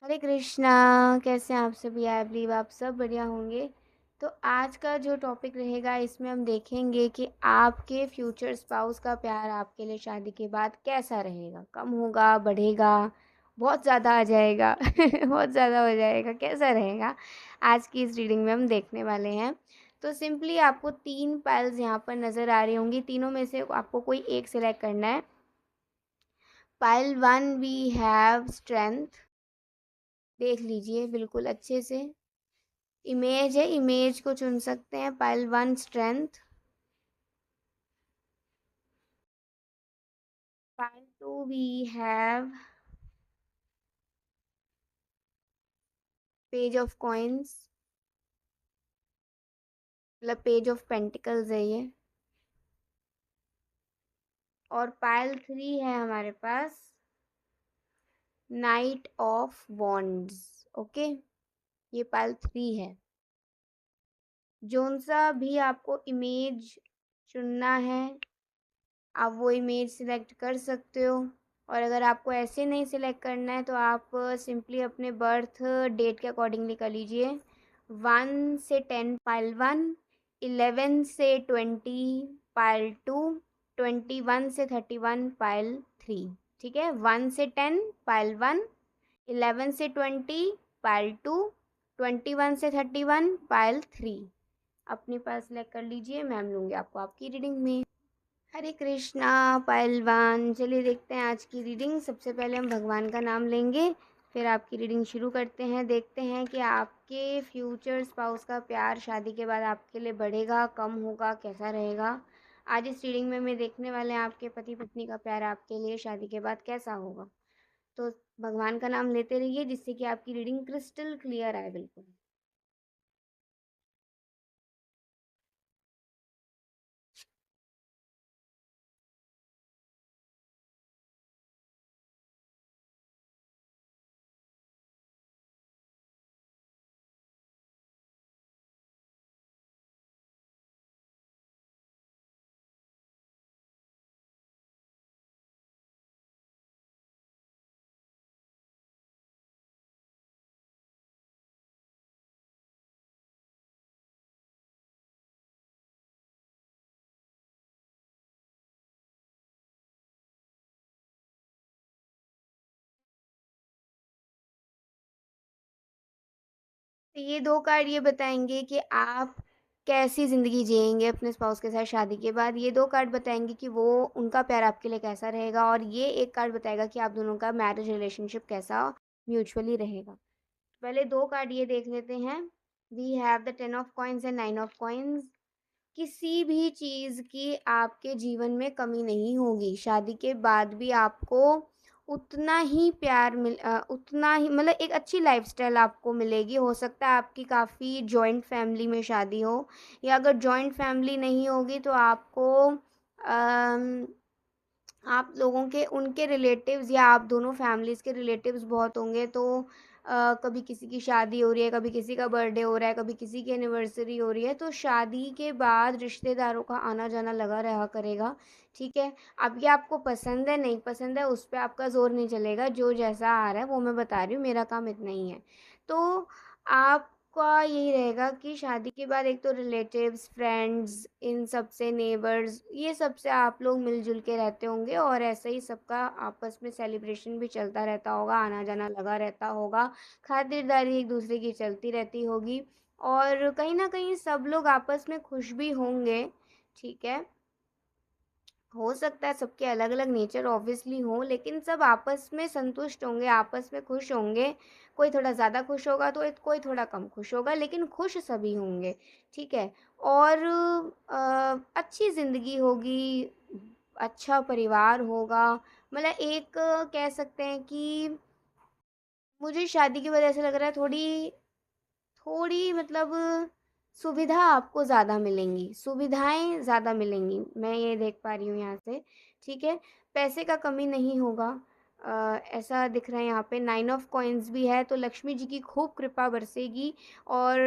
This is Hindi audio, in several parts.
हरे कृष्णा। कैसे हैं आप सभी? आई बिलीव आप सब बढ़िया होंगे। तो आज का जो टॉपिक रहेगा इसमें हम देखेंगे कि आपके फ्यूचर स्पाउस का प्यार आपके लिए शादी के बाद कैसा रहेगा। कम होगा, बढ़ेगा, बहुत ज़्यादा आ जाएगा बहुत ज़्यादा हो जाएगा, कैसा रहेगा? आज की इस रीडिंग में हम देखने वाले हैं। तो सिंपली आपको 3 पाइल्स यहाँ पर नज़र आ रही होंगी। तीनों में से आपको कोई एक सिलेक्ट करना है। Pile 1 we have strength. देख लीजिए बिल्कुल अच्छे से। इमेज है, इमेज को चुन सकते हैं। Pile 1 strength. Pile 2 we have page of coins, मतलब पेज ऑफ पेंटिकल्स है ये। और पाइल 3 है हमारे पास नाइट ऑफ वॉन्ड्स। ओके, ये पाइल 3 है। जोन सा भी आपको इमेज चुनना है, आप वो इमेज सिलेक्ट कर सकते हो। और अगर आपको ऐसे नहीं सिलेक्ट करना है तो आप सिंपली अपने बर्थ डेट के अकॉर्डिंगली कर लीजिए। 1 से 10 पाइल 1, 11 से 20 पाइल 2, 21 से 31 पाइल 3। ठीक है, 1 से 10 पाइल 1, 11 से 20 पाइल 2, 21 से 31 पाइल 3। अपने पास सेलेक्ट कर लीजिए, मैम लूँगी आपको आपकी रीडिंग में। हरे कृष्णा पहलवान। चलिए देखते हैं आज की रीडिंग। सबसे पहले हम भगवान का नाम लेंगे, फिर आपकी रीडिंग शुरू करते हैं। देखते हैं कि आपके फ्यूचर स्पाउस का प्यार शादी के बाद आपके लिए बढ़ेगा, कम होगा, कैसा रहेगा। आज इस रीडिंग में मैं देखने वाले हैं आपके पति पत्नी का प्यार आपके लिए शादी के बाद कैसा होगा। तो भगवान का नाम लेते रहिए जिससे कि आपकी रीडिंग क्रिस्टल क्लियर आए बिल्कुल। तो ये 2 कार्ड ये बताएँगे कि आप कैसी ज़िंदगी जिएँगे अपने स्पाउस के साथ शादी के बाद। ये 2 कार्ड बताएँगे कि वो उनका प्यार आपके लिए कैसा रहेगा, और ये 1 कार्ड बताएगा कि आप दोनों का मैरिज रिलेशनशिप कैसा म्यूचुअली रहेगा। पहले 2 कार्ड ये देख लेते हैं। We have the 10 of coins and 9 of coins. किसी भी चीज़ की आपके जीवन में कमी नहीं होगी। शादी के बाद भी आपको उतना ही प्यार उतना ही मतलब एक अच्छी लाइफ़स्टाइल आपको मिलेगी। हो सकता है आपकी काफ़ी जॉइंट फैमिली में शादी हो, या अगर जॉइंट फैमिली नहीं होगी तो आपको आप लोगों के उनके रिलेटिव्स या आप दोनों फैमिलीज़ के रिलेटिव्स बहुत होंगे। तो कभी किसी की शादी हो रही है, कभी किसी का बर्थडे हो रहा है, कभी किसी की एनिवर्सरी हो रही है, तो शादी के बाद रिश्तेदारों का आना-जाना लगा रहा करेगा, ठीक है? अब ये आपको पसंद है, नहीं पसंद है, उस पे आपका ज़ोर नहीं चलेगा, जो जैसा आ रहा है वो मैं बता रही हूँ, मेरा काम इतना ही है। तो आपका यही रहेगा कि शादी के बाद एक तो रिलेटिव्स, फ्रेंड्स, इन सब से नेबर्स, ये सब से आप लोग मिल-जुल के रहते होंगे, और ऐसे ही सबका आपस में सेलिब्रेशन भी चलता रहता होगा, आना-जाना लगा रहता होगा, खातिरदारी एक-दूसरे की चलती रहती होगी, और कहीं न कहीं सब लोग आपस में खुश भी होंगे, ठीक है? हो सकता है सबके अलग-अलग नेचर ऑब्वियसली हों, लेकिन सब आपस में संतुष्ट होंगे, आपस में खुश होंगे। कोई थोड़ा ज़्यादा खुश होगा तो कोई थोड़ा कम खुश होगा, लेकिन खुश सभी होंगे, ठीक है? और अच्छी ज़िंदगी होगी, अच्छा परिवार होगा। मतलब एक कह सकते हैं कि मुझे शादी के बाद ऐसा लग रहा है थोड़ी थोड़ी मतलब सुविधा आपको ज़्यादा मिलेंगी, सुविधाएँ ज़्यादा मिलेंगी, मैं ये देख पा रही हूँ यहाँ से, ठीक है? पैसे का कमी नहीं होगा। ऐसा दिख रहा है यहाँ पे। 9 ऑफ कॉइन्स भी है, तो लक्ष्मी जी की खूब कृपा बरसेगी, और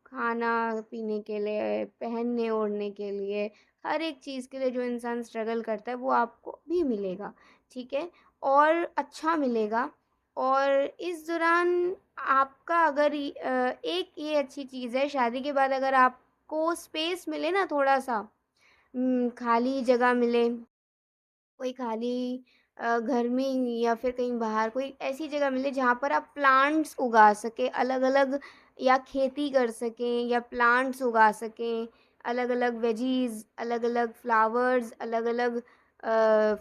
खाना-पीने के लिए, पहनने-ओढ़ने के लिए, हर एक चीज़ के लिए जो इंसान स्ट्रगल करता है वो आपको भी मिलेगा, ठीक है? और अच्छा मिलेगा। और इस दौरान आपका अगर एक ये अच्छी चीज़ है शादी के बाद अगर आपको स्पेस मिले ना थोड़ा-सा, खाली जगह मिले, कोई खाली घर में या फिर कहीं बाहर कोई ऐसी जगह मिले जहाँ पर आप प्लांट्स उगा सकें अलग-अलग, या खेती कर सकें या प्लांट्स उगा सकें, अलग-अलग वेजीज़, अलग-अलग फ्लावर्स, अलग-अलग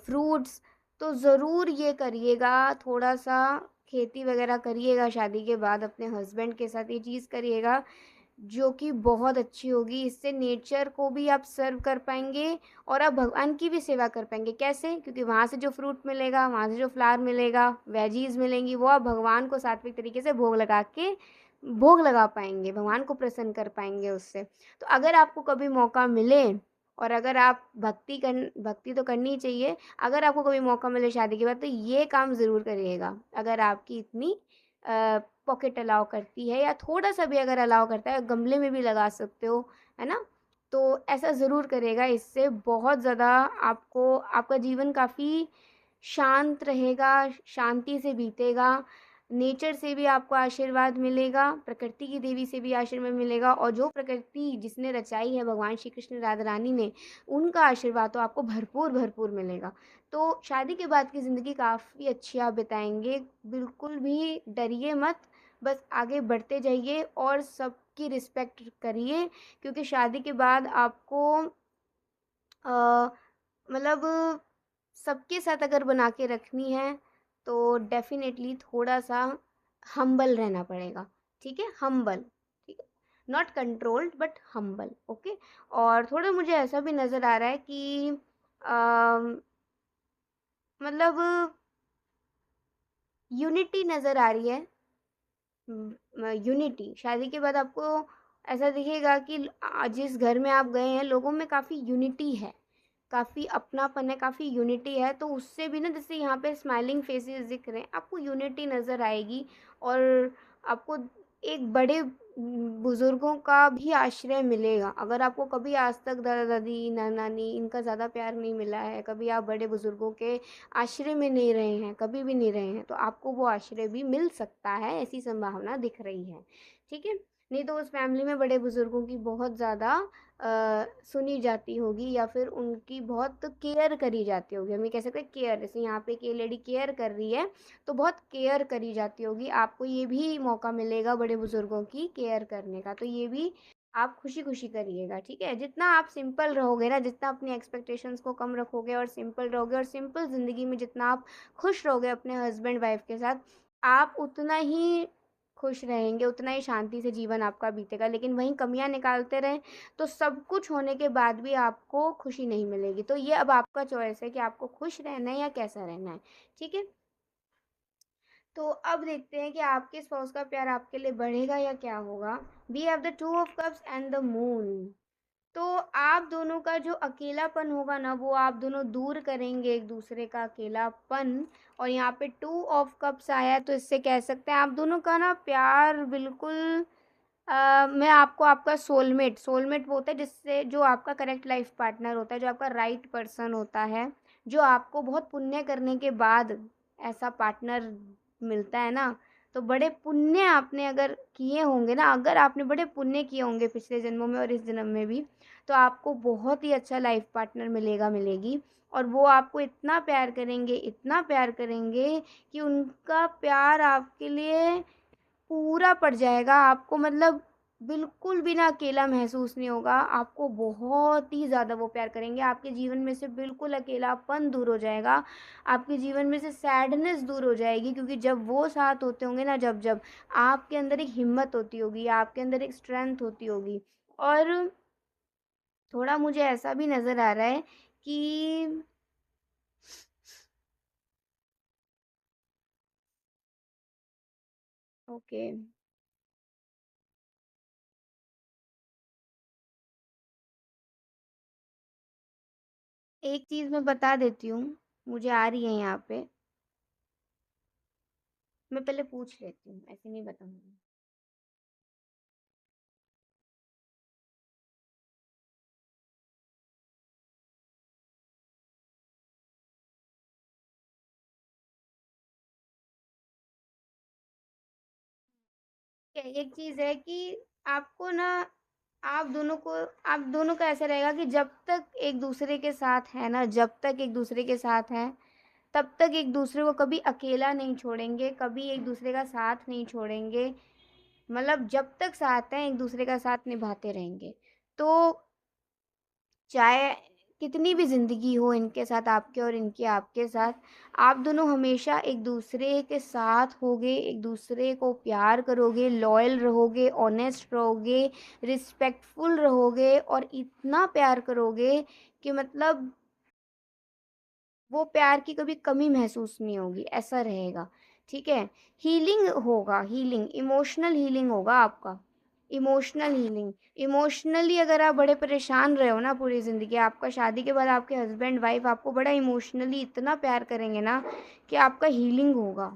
फ्रूट्स, तो ज़रूर ये करिएगा, थोड़ा-सा खेती वगैरह करिएगा शादी के बाद अपने हस्बैंड के साथ ये चीज़ करिएगा। जो कि बहुत अच्छी होगी। इससे नेचर को भी आप सर्व कर पाएँगे और आप भगवान की भी सेवा कर पाएँगे। कैसे? क्योंकि वहाँ से जो फ्रूट मिलेगा, वहाँ से जो फ्लावर मिलेगा, वेजीज़ मिलेंगी, वो आप भगवान को सात्विक तरीके से भोग लगा पाएँगे, भगवान को प्रसन्न कर पाएँगे उससे। तो अगर आपको कभी मौका मिले और अगर आप भक्ति तो करनी ही चाहिए। अगर आपको कभी मौका मिले शादी के बाद तो ये काम ज़रूर करिएगा। अगर आपकी इतनी पॉकेट अलाउ करती है या थोड़ा-सा भी अगर अलाउ करता है, गमले में भी लगा सकते हो, है ना? तो ऐसा ज़रूर करिएगा, इससे बहुत ज़्यादा आपको आपका जीवन काफ़ी शांत रहेगा, शांति से बीतेगा, नेचर से भी आपको आशीर्वाद मिलेगा, प्रकृति की देवी से भी आशीर्वाद मिलेगा और जो प्रकृति जिसने रचाई है भगवान श्री कृष्ण राधा रानी ने, उनका आशीर्वाद तो आपको भरपूर-भरपूर मिलेगा। तो शादी के बाद की ज़िंदगी काफ़ी अच्छी आप बिताएँगे, बिल्कुल भी डरिए मत, बस आगे बढ़ते जाइए और सबकी रिस्पेक्ट करिए, क्योंकि शादी के बाद आपको अ, मतलब सबके साथ अगर बना के रखनी है तो डेफ़िनेटली थोड़ा-सा हम्बल रहना पड़ेगा, ठीक है? हम्बल, ठीक है? Not controlled but humble, okay? और थोड़ा मुझे ऐसा भी नज़र आ रहा है कि मतलब यूनिटी नज़र आ रही है। यूनिटी शादी के बाद आपको ऐसा दिखेगा कि जिस घर में आप गए हैं लोगों में काफ़ी यूनिटी है, काफ़ी अपनापन है, काफ़ी यूनिटी है, तो उससे भी ना जैसे यहाँ पे स्माइलिंग फेसेस दिख रहे हैं, आपको यूनिटी नज़र आएगी और आपको एक बड़े बुज़ुर्गों का भी आश्रय मिलेगा। अगर आपको कभी आज तक दादा-दादी, नाना-नानी इनका ज़्यादा प्यार नहीं मिला है, कभी आप बड़े बुज़ुर्गों के आश्रय में नहीं रहे हैं, कभी भी नहीं रहे हैं, तो आपको वो आश्रय भी मिल सकता है, ऐसी संभावना दिख रही है, ठीक है? नहीं तो उस फैमिली में बड़े बुज़ुर्गों की बहुत ज़्यादा सुनी जाती होगी या फिर उनकी बहुत केयर करी जाती होगी। हम ये कह सकते हैं केयर, जैसे यहाँ पे एक ये लेडी केयर कर रही है, तो बहुत केयर करी जाती होगी। आपको ये भी मौका मिलेगा बड़े बुज़ुर्गों की केयर करने का, तो ये भी आप खुशी-खुशी करिएगा, ठीक है? जितना आप सिंपल रहोगे ना, जितना अपनी एक्सपेक्टेशंस को कम रखोगे और सिंपल रहोगे और सिंपल ज़िंदगी में जितना आप खुश रहोगे अपने हस्बैंड वाइफ़ के साथ, आप उतना ही खुश रहेंगे, उतना ही शांति से जीवन आपका बीतेगा। लेकिन वहीं कमियाँ निकालते रहें, तो सब कुछ होने के बाद भी आपको खुशी नहीं मिलेगी। तो ये अब आपका चॉइस है कि आपको खुश रहना है या कैसा रहना है, ठीक है? तो अब देखते हैं कि आपके स्पाउस का प्यार आपके लिए बढ़ेगा या क्या होगा। We have the two of cups and the moon. तो आप दोनों का जो अकेलापन होगा ना, वो आप दोनों दूर करेंगे एक दूसरे का अकेलापन। और यहाँ पे टू ऑफ कप्स आया है, तो इससे कह सकते हैं आप दोनों का ना प्यार बिल्कुल मैं आपको आपका सोलमेट वो होता है जिससे जो आपका करेक्ट लाइफ पार्टनर होता है, जो आपका राइट पर्सन होता है, जो आपको बहुत पुण्य करने के बाद ऐसा पार्टनर मिलता है ना, तो बड़े पुण्य आपने अगर किए होंगे ना, अगर आपने बड़े पुण्य किए होंगे पिछले जन्मों में और इस जन्म में भी, तो आपको बहुत ही अच्छा लाइफ पार्टनर मिलेगी। और वो आपको इतना प्यार करेंगे कि उनका प्यार आपके लिए पूरा पड़ जाएगा। आपको मतलब बिल्कुल भी ना अकेला महसूस नहीं होगा। आपको बहुत ही ज़्यादा वो प्यार करेंगे। आपके जीवन में से बिल्कुल अकेलापन दूर हो जाएगा। आपके जीवन में से सैडनेस दूर हो जाएगी, क्योंकि जब वो साथ होते होंगे ना, जब आपके अंदर एक हिम्मत होती होगी, आपके अंदर एक स्ट्रेंथ होती होगी। और थोड़ा मुझे ऐसा भी नज़र आ रहा है कि ओके, एक चीज़ मैं बता देती हूँ, मुझे आ रही है यहाँ पे। मैं पहले पूछ लेती हूँ, ऐसे नहीं बताऊँगी। एक चीज़ है कि आपको ना आप दोनों को आप दोनों का ऐसा रहेगा कि जब तक एक दूसरे के साथ है ना, जब तक एक दूसरे के साथ हैं, तब तक एक दूसरे को कभी अकेला नहीं छोड़ेंगे, कभी एक दूसरे का साथ नहीं छोड़ेंगे। मतलब जब तक साथ हैं, एक दूसरे का साथ निभाते रहेंगे। तो चाहे कितनी भी ज़िंदगी हो इनके साथ आपके और इनकी आपके साथ, आप दोनों हमेशा एक दूसरे के साथ होगे, एक दूसरे को प्यार करोगे, लॉयल रहोगे, ऑनेस्ट रहोगे, रिस्पेक्टफुल रहोगे और इतना प्यार करोगे कि मतलब वो प्यार की कभी कमी महसूस नहीं होगी, ऐसा रहेगा। ठीक है? हीलिंग होगा, हीलिंग, इमोशनल हीलिंग होगा आपका। इमोशनल हीलिंग, इमोशनली अगर आप बड़े परेशान रहे हो ना पूरी ज़िंदगी, आपका शादी के बाद आपके हस्बैंड वाइफ आपको बड़ा इमोशनली इतना प्यार करेंगे ना कि आपका हीलिंग होगा।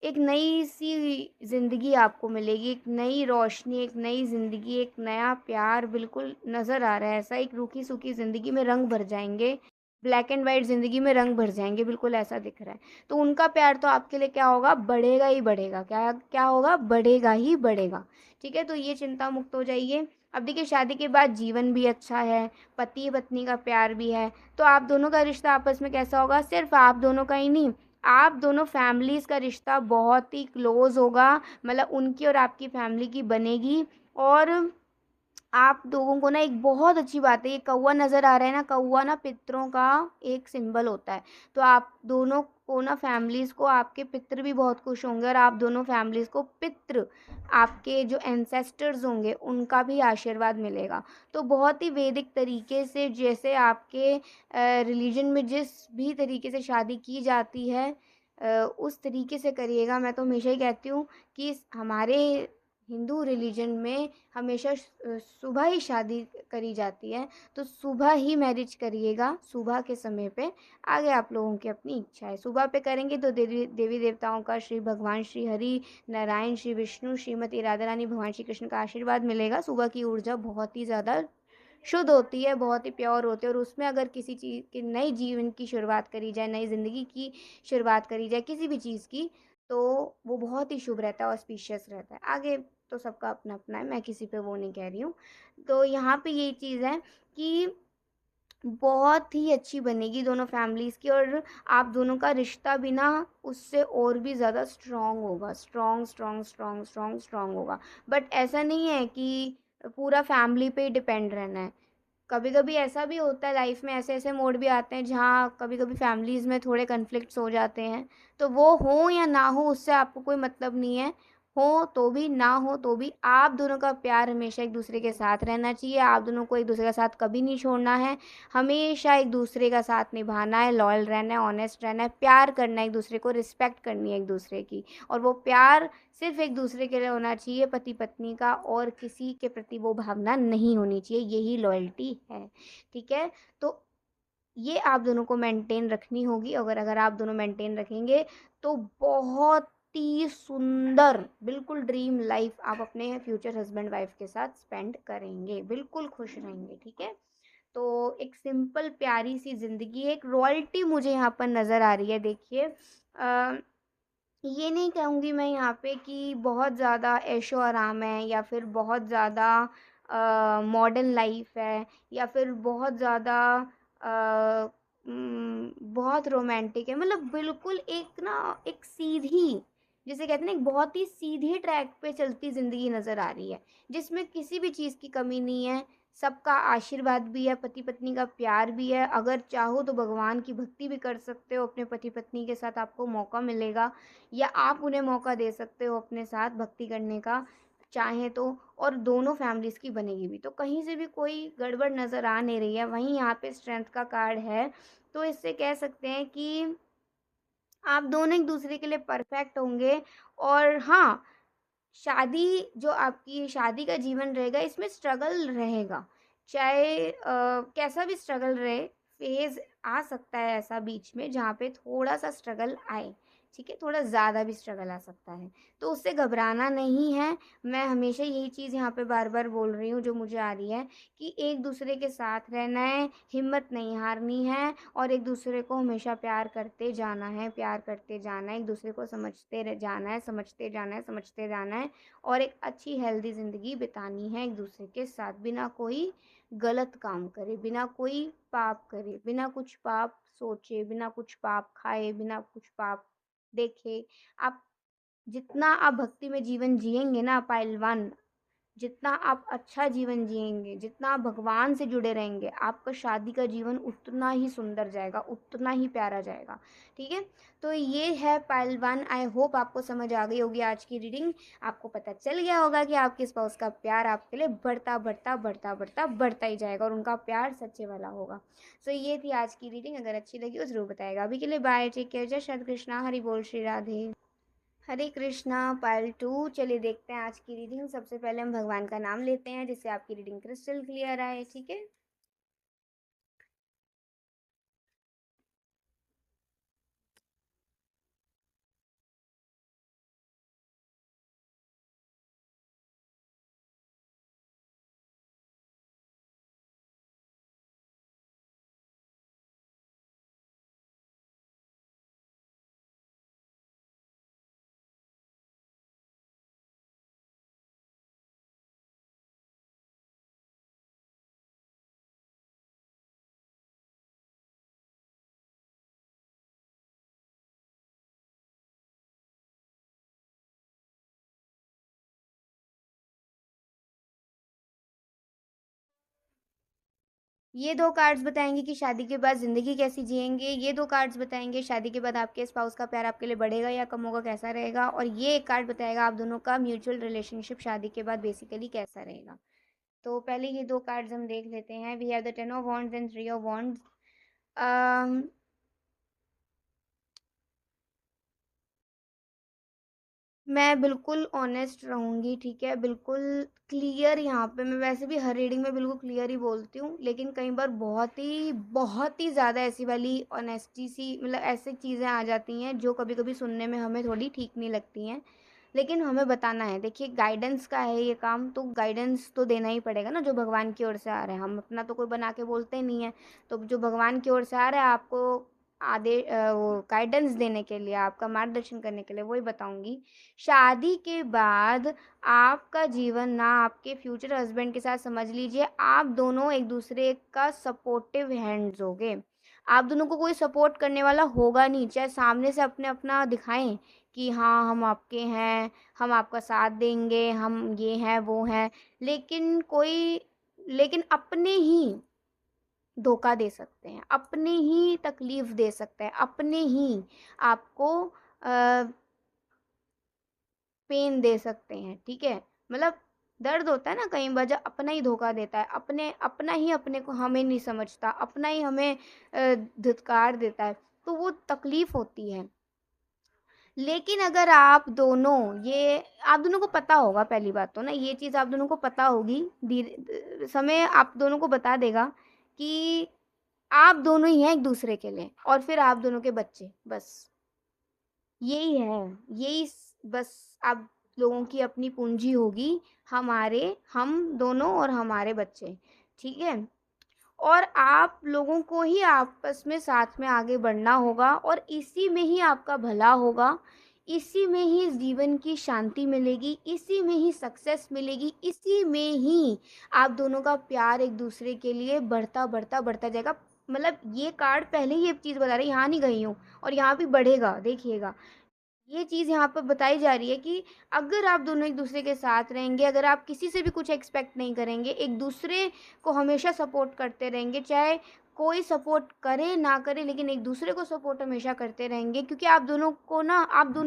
एक नई सी ज़िंदगी आपको मिलेगी, एक नई रोशनी, एक नई ज़िंदगी, एक नया प्यार बिल्कुल नज़र आ रहा है ऐसा। एक रूखी-सूखी ज़िंदगी में रंग भर जाएँगे, ब्लैक एंड व्हाइट ज़िंदगी में रंग भर जाएँगे, बिल्कुल ऐसा दिख रहा है। तो उनका प्यार तो आपके लिए क्या होगा, बढ़ेगा ही बढ़ेगा। क्या क्या होगा, बढ़ेगा ही बढ़ेगा। ठीक है? तो ये चिंता मुक्त हो जाइए। अब देखिए शादी के बाद जीवन भी अच्छा है, पति-पत्नी का प्यार भी है, तो आप दोनों का रिश्ता आपस में कैसा होगा, सिर्फ़ आप दोनों का ही नहीं, आप दोनों फैमिलीज़ का रिश्ता बहुत ही क्लोज़ होगा, मतलब उनकी और आपकी फैमिली की बनेगी। और आप लोगों को ना एक बहुत अच्छी बात है, ये कौवा नज़र आ रहा है ना, कौवा ना पितरों का एक सिंबल होता है। तो आप दोनों को ना फैमिलीज़ को आपके पितर भी बहुत खुश होंगे और आप दोनों फैमिलीज़ को पितृ, आपके जो एंसेस्टर्स होंगे उनका भी आशीर्वाद मिलेगा। तो बहुत ही वैदिक तरीके से, जैसे आपके रिलीजन में जिस भी तरीके से शादी की जाती है, उस तरीके से करिएगा। मैं तो हमेशा ही कहती हूँ कि हमारे हिंदू रिलीजन में हमेशा सुबह ही शादी करी जाती है, तो सुबह ही मैरिज करिएगा, सुबह के समय पे। आगे आप लोगों की अपनी इच्छा है, सुबह पे करेंगे तो देवी देवी देवताओं का, श्री भगवान श्री हरि नारायण, श्री विष्णु, श्रीमती राधा रानी, भगवान श्री कृष्ण का आशीर्वाद मिलेगा। सुबह की ऊर्जा बहुत ही ज़्यादा शुद्ध होती है, बहुत ही प्योर होती है और उसमें अगर किसी चीज़ की नई जीवन की शुरुआत करी जाए, नई ज़िंदगी की शुरुआत करी जाए किसी भी चीज़ की, तो वो बहुत ही शुभ रहता है, ऑस्पिशियस रहता है। आगे तो सबका अपना-अपना है, मैं किसी पे वो नहीं कह रही हूँ। तो यहाँ पे ये चीज़ है कि बहुत ही अच्छी बनेगी दोनों फैमिलीज़ की और आप दोनों का रिश्ता भी ना उससे और भी ज़्यादा स्ट्रॉन्ग होगा, strong, strong, strong, strong, strong होगा। बट ऐसा नहीं है कि पूरा फैमिली पे ही डिपेंड रहना है। कभी-कभी ऐसा भी होता है लाइफ में, ऐसे-ऐसे मोड़ भी आते हैं जहाँ कभी-कभी फैमिलीज़ में थोड़े कॉन्फ्लिक्ट्स हो जाते हैं। तो वो हो या ना हो उससे आपको कोई मतलब नहीं है। हो तो भी, ना हो तो भी आप दोनों का प्यार हमेशा एक-दूसरे के साथ रहना चाहिए। आप दोनों को एक-दूसरे का साथ कभी नहीं छोड़ना है। हमेशा एक-दूसरे का साथ निभाना है, लॉयल रहना है, ऑनेस्ट रहना है, प्यार करना है एक-दूसरे को, रिस्पेक्ट करनी है एक-दूसरे की। और वो प्यार सिर्फ़ एक-दूसरे के लिए होना चाहिए, पति-पत्नी का, और किसी के प्रति वो भावना नहीं होनी चाहिए, यही लॉयल्टी है, ठीक है? तो ये आप दोनों को मेंटेन रखनी होगी, अगर अगर आप दोनों मेंटेन रखेंगे, तो बहुत ही सुंदर, बिल्कुल ड्रीम लाइफ़ आप अपने फ्यूचर हस्बैंड वाइफ़ के साथ स्पेंड करेंगे, बिल्कुल खुश रहेंगे, ठीक है? तो एक सिंपल प्यारी-सी ज़िंदगी, एक रॉयल्टी मुझे यहाँ पर नज़र आ रही है, देखिए। ये नहीं कहूँगी मैं यहाँ पे कि बहुत ज़्यादा ऐशो-आराम है या फिर बहुत ज़्यादा मॉडर्न लाइफ़ है या फिर बहुत ज़्यादा बहुत रोमांटिक है। मतलब बिल्कुल एक ना एक सीधी, जिसे कहते हैं ना, एक बहुत ही सीधे ट्रैक पे चलती ज़िंदगी नज़र आ रही है, जिसमें किसी भी चीज़ की कमी नहीं है। सबका आशीर्वाद भी है, पति-पत्नी का प्यार भी है। अगर चाहो तो भगवान की भक्ति भी कर सकते हो अपने पति-पत्नी के साथ, आपको मौका मिलेगा। या आप उन्हें मौका दे सकते हो अपने साथ भक्ति करने का, चाहें तो। और दोनों फैमिलीज़ की बनेगी भी। तो कहीं से भी कोई गड़बड़ नज़र आ नहीं रही है। वहीं यहाँ पे स्ट्रेंथ का कार्ड है। तो इससे कह सकते हैं कि आप दोनों एक-दूसरे के लिए परफेक्ट होंगे। और हाँ, शादी, जो आपकी शादी का जीवन रहेगा, इसमें स्ट्रगल रहेगा। चाहे कैसा भी स्ट्रगल रहे, फ़ेज़ आ सकता है ऐसा बीच में जहाँ पे थोड़ा-सा स्ट्रगल आए, ठीक है? थोड़ा ज़्यादा भी स्ट्रगल आ सकता है, तो उससे घबराना नहीं है। मैं हमेशा यही चीज़ यहाँ पे बार-बार बोल रही हूँ जो मुझे आ रही है कि एक-दूसरे के साथ रहना है, हिम्मत नहीं हारनी है और एक-दूसरे को हमेशा प्यार करते जाना है, प्यार करते जाना है, एक-दूसरे को समझते जाना है, समझते जाना है, समझते जाना है और एक अच्छी हेल्दी ज़िंदगी बितानी है एक-दूसरे के साथ, बिना कोई गलत काम करे, बिना कोई पाप करे, बिना कुछ पाप सोचे, बिना कुछ पाप खाए, बिना कुछ पाप देखे। आप जितना आप भक्ति में जीवन जिएँगे ना पहलवान, जितना आप अच्छा जीवन जिएँगे, जितना आप भगवान से जुड़े रहेंगे, आपका शादी का जीवन उतना ही सुंदर जाएगा, उतना ही प्यारा जाएगा, ठीक है? तो ये है पहलवान, आई होप आपको समझ आ गई होगी आज की रीडिंग। आपको पता चल गया होगा कि आपके स्पाउस का प्यार आपके लिए बढ़ता, बढ़ता, बढ़ता, बढ़ता, बढ़ता ही जाएगा और उनका प्यार सच्चे वाला होगा। सो ये थी आज की रीडिंग, अगर अच्छी लगी हो ज़रूर बताइएगा। अभी के लिए बाय, टेक केयर, जय श्री कृष्णा, हरि बोल, श्री राधे। हरे कृष्णा पार्ट 2। चलिए देखते हैं आज की रीडिंग। सबसे पहले हम भगवान का नाम लेते हैं जिससे आपकी रीडिंग क्रिस्टल क्लियर आए, ठीक है? ये 2 कार्ड्स बताएँगे कि शादी के बाद ज़िंदगी कैसी जिएँगे, ये 2 कार्ड्स बताएँगे शादी के बाद आपके स्पाउस का प्यार आपके लिए बढ़ेगा या कम होगा, कैसा रहेगा, और ये 1 कार्ड बताएगा आप दोनों का म्यूचुअल रिलेशनशिप शादी के बाद बेसिकली कैसा रहेगा। तो पहले ये 2 कार्ड्स हम देख लेते हैं। We have the 10 of wands and 3 of wands. Um मैं बिल्कुल ऑनेस्ट रहूँगी, ठीक है? बिल्कुल क्लियर यहाँ पे, मैं वैसे भी हर रीडिंग में बिल्कुल क्लियर ही बोलती हूँ, लेकिन कई बार बहुत ही ज़्यादा ऐसी वाली ऑनेस्टी सी, मतलब ऐसी चीज़ें आ जाती हैं जो कभी-कभी सुनने में हमें थोड़ी ठीक नहीं लगती हैं, लेकिन हमें बताना है। देखिए गाइडेंस का है ये काम, तो गाइडेंस तो देना ही पड़ेगा ना जो भगवान की ओर से आ रहा है। हम अपना तो कोई बना के बोलते नहीं हैं, तो जो भगवान की ओर से आ रहा है आपको वो गाइडेंस देने के लिए, आपका मार्गदर्शन करने के लिए वही बताऊँगी। शादी के बाद आपका जीवन ना आपके फ्यूचर हस्बैंड के साथ, समझ लीजिए आप दोनों एक दूसरे का सपोर्टिव हैंड्स होगे। आप दोनों को कोई सपोर्ट करने वाला होगा नहीं, चाहे सामने से अपने अपना दिखाएं कि हाँ हम आपके हैं, हम आपका साथ देंगे, हम ये हैं वो हैं, लेकिन कोई, लेकिन अपने ही धोखा दे सकते हैं, अपने ही तकलीफ दे सकते हैं, अपने ही आपको पेन दे सकते हैं, ठीक है? मतलब दर्द होता है ना कई बार जब अपना ही धोखा देता है, अपना ही अपने को हमें नहीं समझता, अपना ही हमें धिक्कार देता है, तो वो तकलीफ होती है। लेकिन अगर आप दोनों को पता होगा, पहली बात तो ना ये चीज़ आप दोनों को पता होगी, धीरे समय आप दोनों को बता देगा कि आप दोनों ही हैं एक दूसरे के लिए और फिर आप दोनों के बच्चे, बस यही है, बस आप लोगों की अपनी पूंजी होगी, हम दोनों और हमारे बच्चे, ठीक है? और आप लोगों को ही आपस में साथ में आगे बढ़ना होगा और इसी में ही आपका भला होगा, इसी में ही जीवन की शांति मिलेगी, इसी में ही सक्सेस मिलेगी, इसी में ही आप दोनों का प्यार एक दूसरे के लिए बढ़ता बढ़ता बढ़ता जाएगा। मतलब ये कार्ड पहले ही एक चीज़ बता रही है, यहाँ नहीं गई हूँ, और यहाँ भी बढ़ेगा, देखिएगा। ये चीज़ यहाँ पर बताई जा रही है कि अगर आप दोनों एक-दूसरे के साथ रहेंगे, अगर आप किसी से भी कुछ एक्सपेक्ट नहीं करेंगे, एक-दूसरे को हमेशा सपोर्ट करते रहेंगे, चाहे कोई सपोर्ट करे ना करे, लेकिन एक-दूसरे को सपोर्ट हमेशा करते रहेंगे, क्योंकि आप दोनों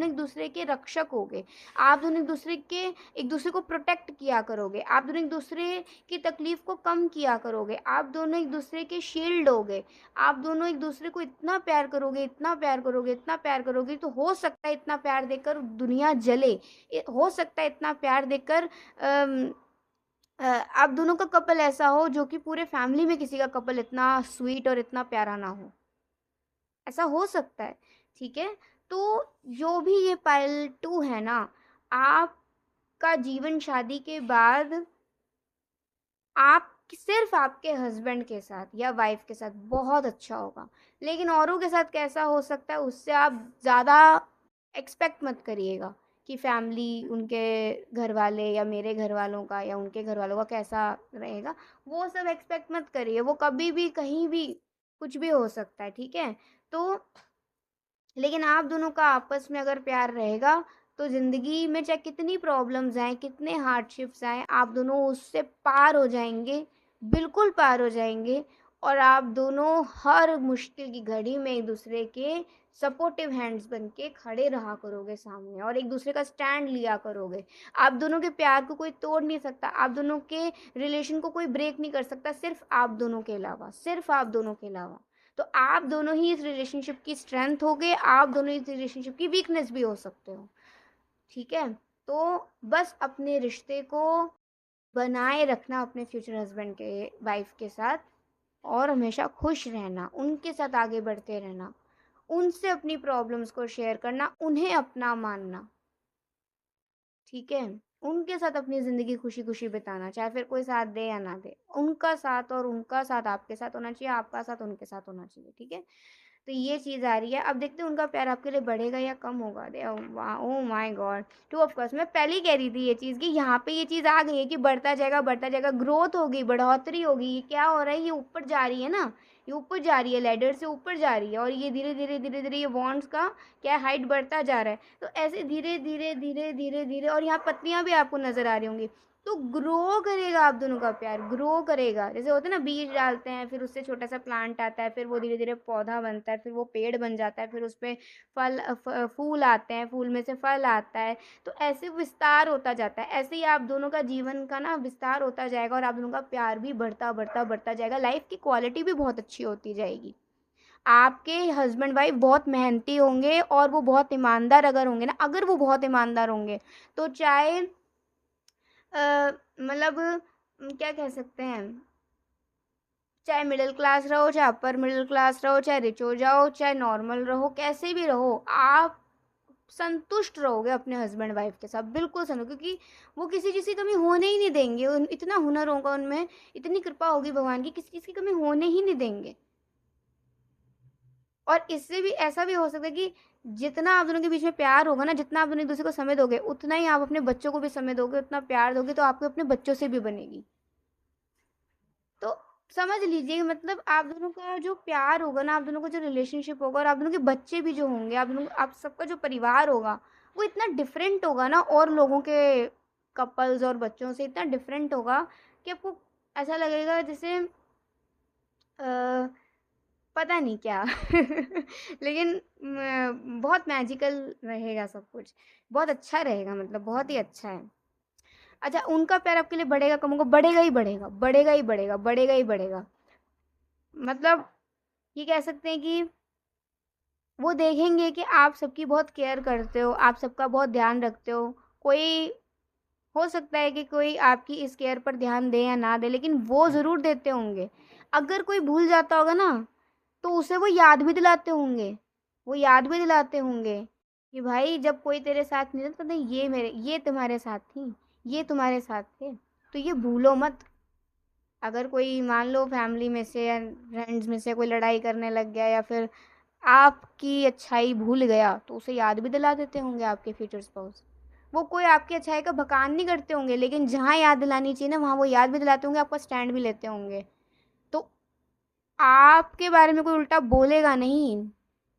एक-दूसरे के रक्षक होगे। आप दोनों एक-दूसरे को प्रोटेक्ट किया करोगे, आप दोनों एक-दूसरे की तकलीफ़ को कम किया करोगे, आप दोनों एक-दूसरे के शील्ड होगे। आप दोनों एक-दूसरे को इतना प्यार करोगे, इतना प्यार करोगे, इतना प्यार करोगे, तो हो सकता है इतना प्यार देकर दुनिया जले। हो सकता है इतना प्यार देकर आप दोनों का कपल ऐसा हो जो कि पूरे फैमिली में किसी का कपल इतना स्वीट और इतना प्यारा ना हो। ऐसा हो सकता है, ठीक है? तो जो भी ये पालतू है ना, आपका जीवन शादी के बाद आप सिर्फ आपके हस्बैंड के साथ या वाइफ के साथ बहुत अच्छा होगा, लेकिन औरों के साथ कैसा हो सकता है उससे आप ज़्यादा एक्सपेक्ट मत करिएगा कि फैमिली उनके घर वाले या मेरे घर वालों का या उनके घर वालों का कैसा रहेगा। वो सब एक्सपेक्ट मत करिए, वो कभी भी कहीं भी कुछ भी हो सकता है, ठीक है। तो लेकिन आप दोनों का आपस में अगर प्यार रहेगा तो ज़िंदगी में चाहे कितनी प्रॉब्लम्स आएँ, कितने हार्डशिप्स आएँ, आप दोनों उससे पार हो जाएँगे, बिल्कुल पार हो जाएँगे। और आप दोनों हर मुश्किल की घड़ी में एक-दूसरे के सपोर्टिव हैंड्स बन के खड़े रहा करोगे सामने और एक-दूसरे का स्टैंड लिया करोगे। आप दोनों के प्यार को कोई तोड़ नहीं सकता, आप दोनों के रिलेशन को कोई ब्रेक नहीं कर सकता, सिर्फ़ आप दोनों के अलावा, सिर्फ़ आप दोनों के अलावा। तो आप दोनों ही इस रिलेशनशिप की स्ट्रेंथ होगे, आप दोनों इस रिलेशनशिप की वीकनेस भी हो सकते हो, ठीक है। तो बस अपने रिश्ते को बनाए रखना अपने फ्यूचर हस्बैंड के वाइफ के साथ, और हमेशा खुश रहना, उनके साथ आगे बढ़ते रहना, उनसे अपनी प्रॉब्लम्स को शेयर करना, उन्हें अपना मानना, ठीक है। उनके साथ अपनी ज़िंदगी खुशी-खुशी बिताना, चाहे फिर कोई साथ दे या ना दे। उनका साथ आपके साथ होना चाहिए, आपका साथ उनके साथ होना चाहिए, ठीक है। तो ये चीज़ आ रही है। अब देखते हैं उनका प्यार आपके लिए बढ़ेगा या कम होगा। दे oh my god! Too of course मैं पहले ही कह रही थी ये चीज़ कि यहाँ पे ये चीज़ आ गई है कि बढ़ता जाएगा, ग्रोथ होगी, बढ़ोतरी होगी। ये क्या हो रहा है, ये ऊपर जा रही है ना, ये ऊपर जा रही है, लैडर से ऊपर जा रही है और ये धीरे-धीरे ये बॉन्ड्स का क्या है, हाइट बढ़ता जा रहा है। तो ऐसे धीरे-धीरे और यहाँ पत्तियाँ भी आपको नज़र आ रही होंगी। तो ग्रो करेगा आप दोनों का प्यार, ग्रो करेगा। जैसे होता है ना, बीज डालते हैं, फिर उससे छोटा-सा प्लांट आता है, फिर वो धीरे-धीरे पौधा बनता है, फिर वो पेड़ बन जाता है, फिर उसपे फूल आते हैं, फूल में से फल आता है। तो ऐसे विस्तार होता जाता है। ऐसे ही आप दोनों का जीवन का ना विस्तार होता जाएगा और आप दोनों का प्यार भी बढ़ता जाएगा। लाइफ़ की क्वालिटी भी बहुत अच्छी होती जाएगी। आपके हस्बैंड वाइफ बहुत मेहनती होंगे और वो बहुत ईमानदार अगर होंगे ना, अगर वो बहुत ईमानदार होंगे, तो चाहे मतलब क्या कह सकते हैं, चाहे मिडिल क्लास रहो, चाहे अपर मिडिल क्लास रहो, चाहे रिच हो जाओ, चाहे नॉर्मल रहो, कैसे भी रहो, आप संतुष्ट रहोगे अपने हस्बैंड वाइफ के साथ, बिल्कुल क्योंकि वो किसी चीज़ की कमी होने ही नहीं देंगे। इतना हुनर होगा उनमें, इतनी कृपा होगी भगवान की, किसी चीज़ की कमी होने ही नहीं देंगे। और इससे भी ऐसा भी हो सकता है कि जितना आप दोनों के बीच में प्यार होगा ना, जितना आप दोनों एक-दूसरे को समय दोगे, उतना ही आप अपने बच्चों को भी समय दोगे, उतना प्यार दोगे, तो आपको अपने बच्चों से भी बनेगी। तो समझ लीजिए मतलब आप दोनों का जो प्यार होगा ना, आप दोनों का जो रिलेशनशिप होगा और आप दोनों के बच्चे भी जो होंगे, आप सबका जो परिवार होगा, वो इतना डिफरेंट होगा ना और लोगों के कपल्स और बच्चों से इतना डिफरेंट होगा कि आपको ऐसा लगेगा जैसे अ, पता नहीं क्या लेकिन बहुत मैजिकल रहेगा सब कुछ। बहुत अच्छा रहेगा, मतलब बहुत ही अच्छा है। अच्छा, उनका प्यार आपके लिए बढ़ेगा कम होगा? बढ़ेगा ही बढ़ेगा, बढ़ेगा ही बढ़ेगा, बढ़ेगा ही बढ़ेगा। मतलब ये कह सकते हैं कि वो देखेंगे कि आप सबकी बहुत केयर करते हो, आप सबका बहुत ध्यान रखते हो। कोई हो सकता है कि कोई आपकी इस केयर पर ध्यान दे या ना दे, लेकिन वो ज़रूर देते होंगे। अगर कोई भूल जाता होगा ना, तो उसे वो याद भी दिलाते होंगे। वो याद भी दिलाते होंगे कि भाई जब कोई तेरे साथ नहीं था, तो नहीं ये तुम्हारे साथ थी, ये तुम्हारे साथ थे, तो ये भूलो मत। अगर कोई मान लो फैमिली में से या फ्रेंड्स में से कोई लड़ाई करने लग गया या फिर आपकी अच्छाई भूल गया, तो उसे याद भी दिला देते होंगे आपके फ्यूचर स्पाउस। वो कोई आपकी अच्छाई का बखान नहीं करते होंगे, लेकिन जहाँ याद दिलानी चाहिए ना, वहाँ वो याद भी दिलाते होंगे, आपका स्टैंड भी लेते होंगे। तो आपके बारे में कोई उल्टा बोलेगा नहीं,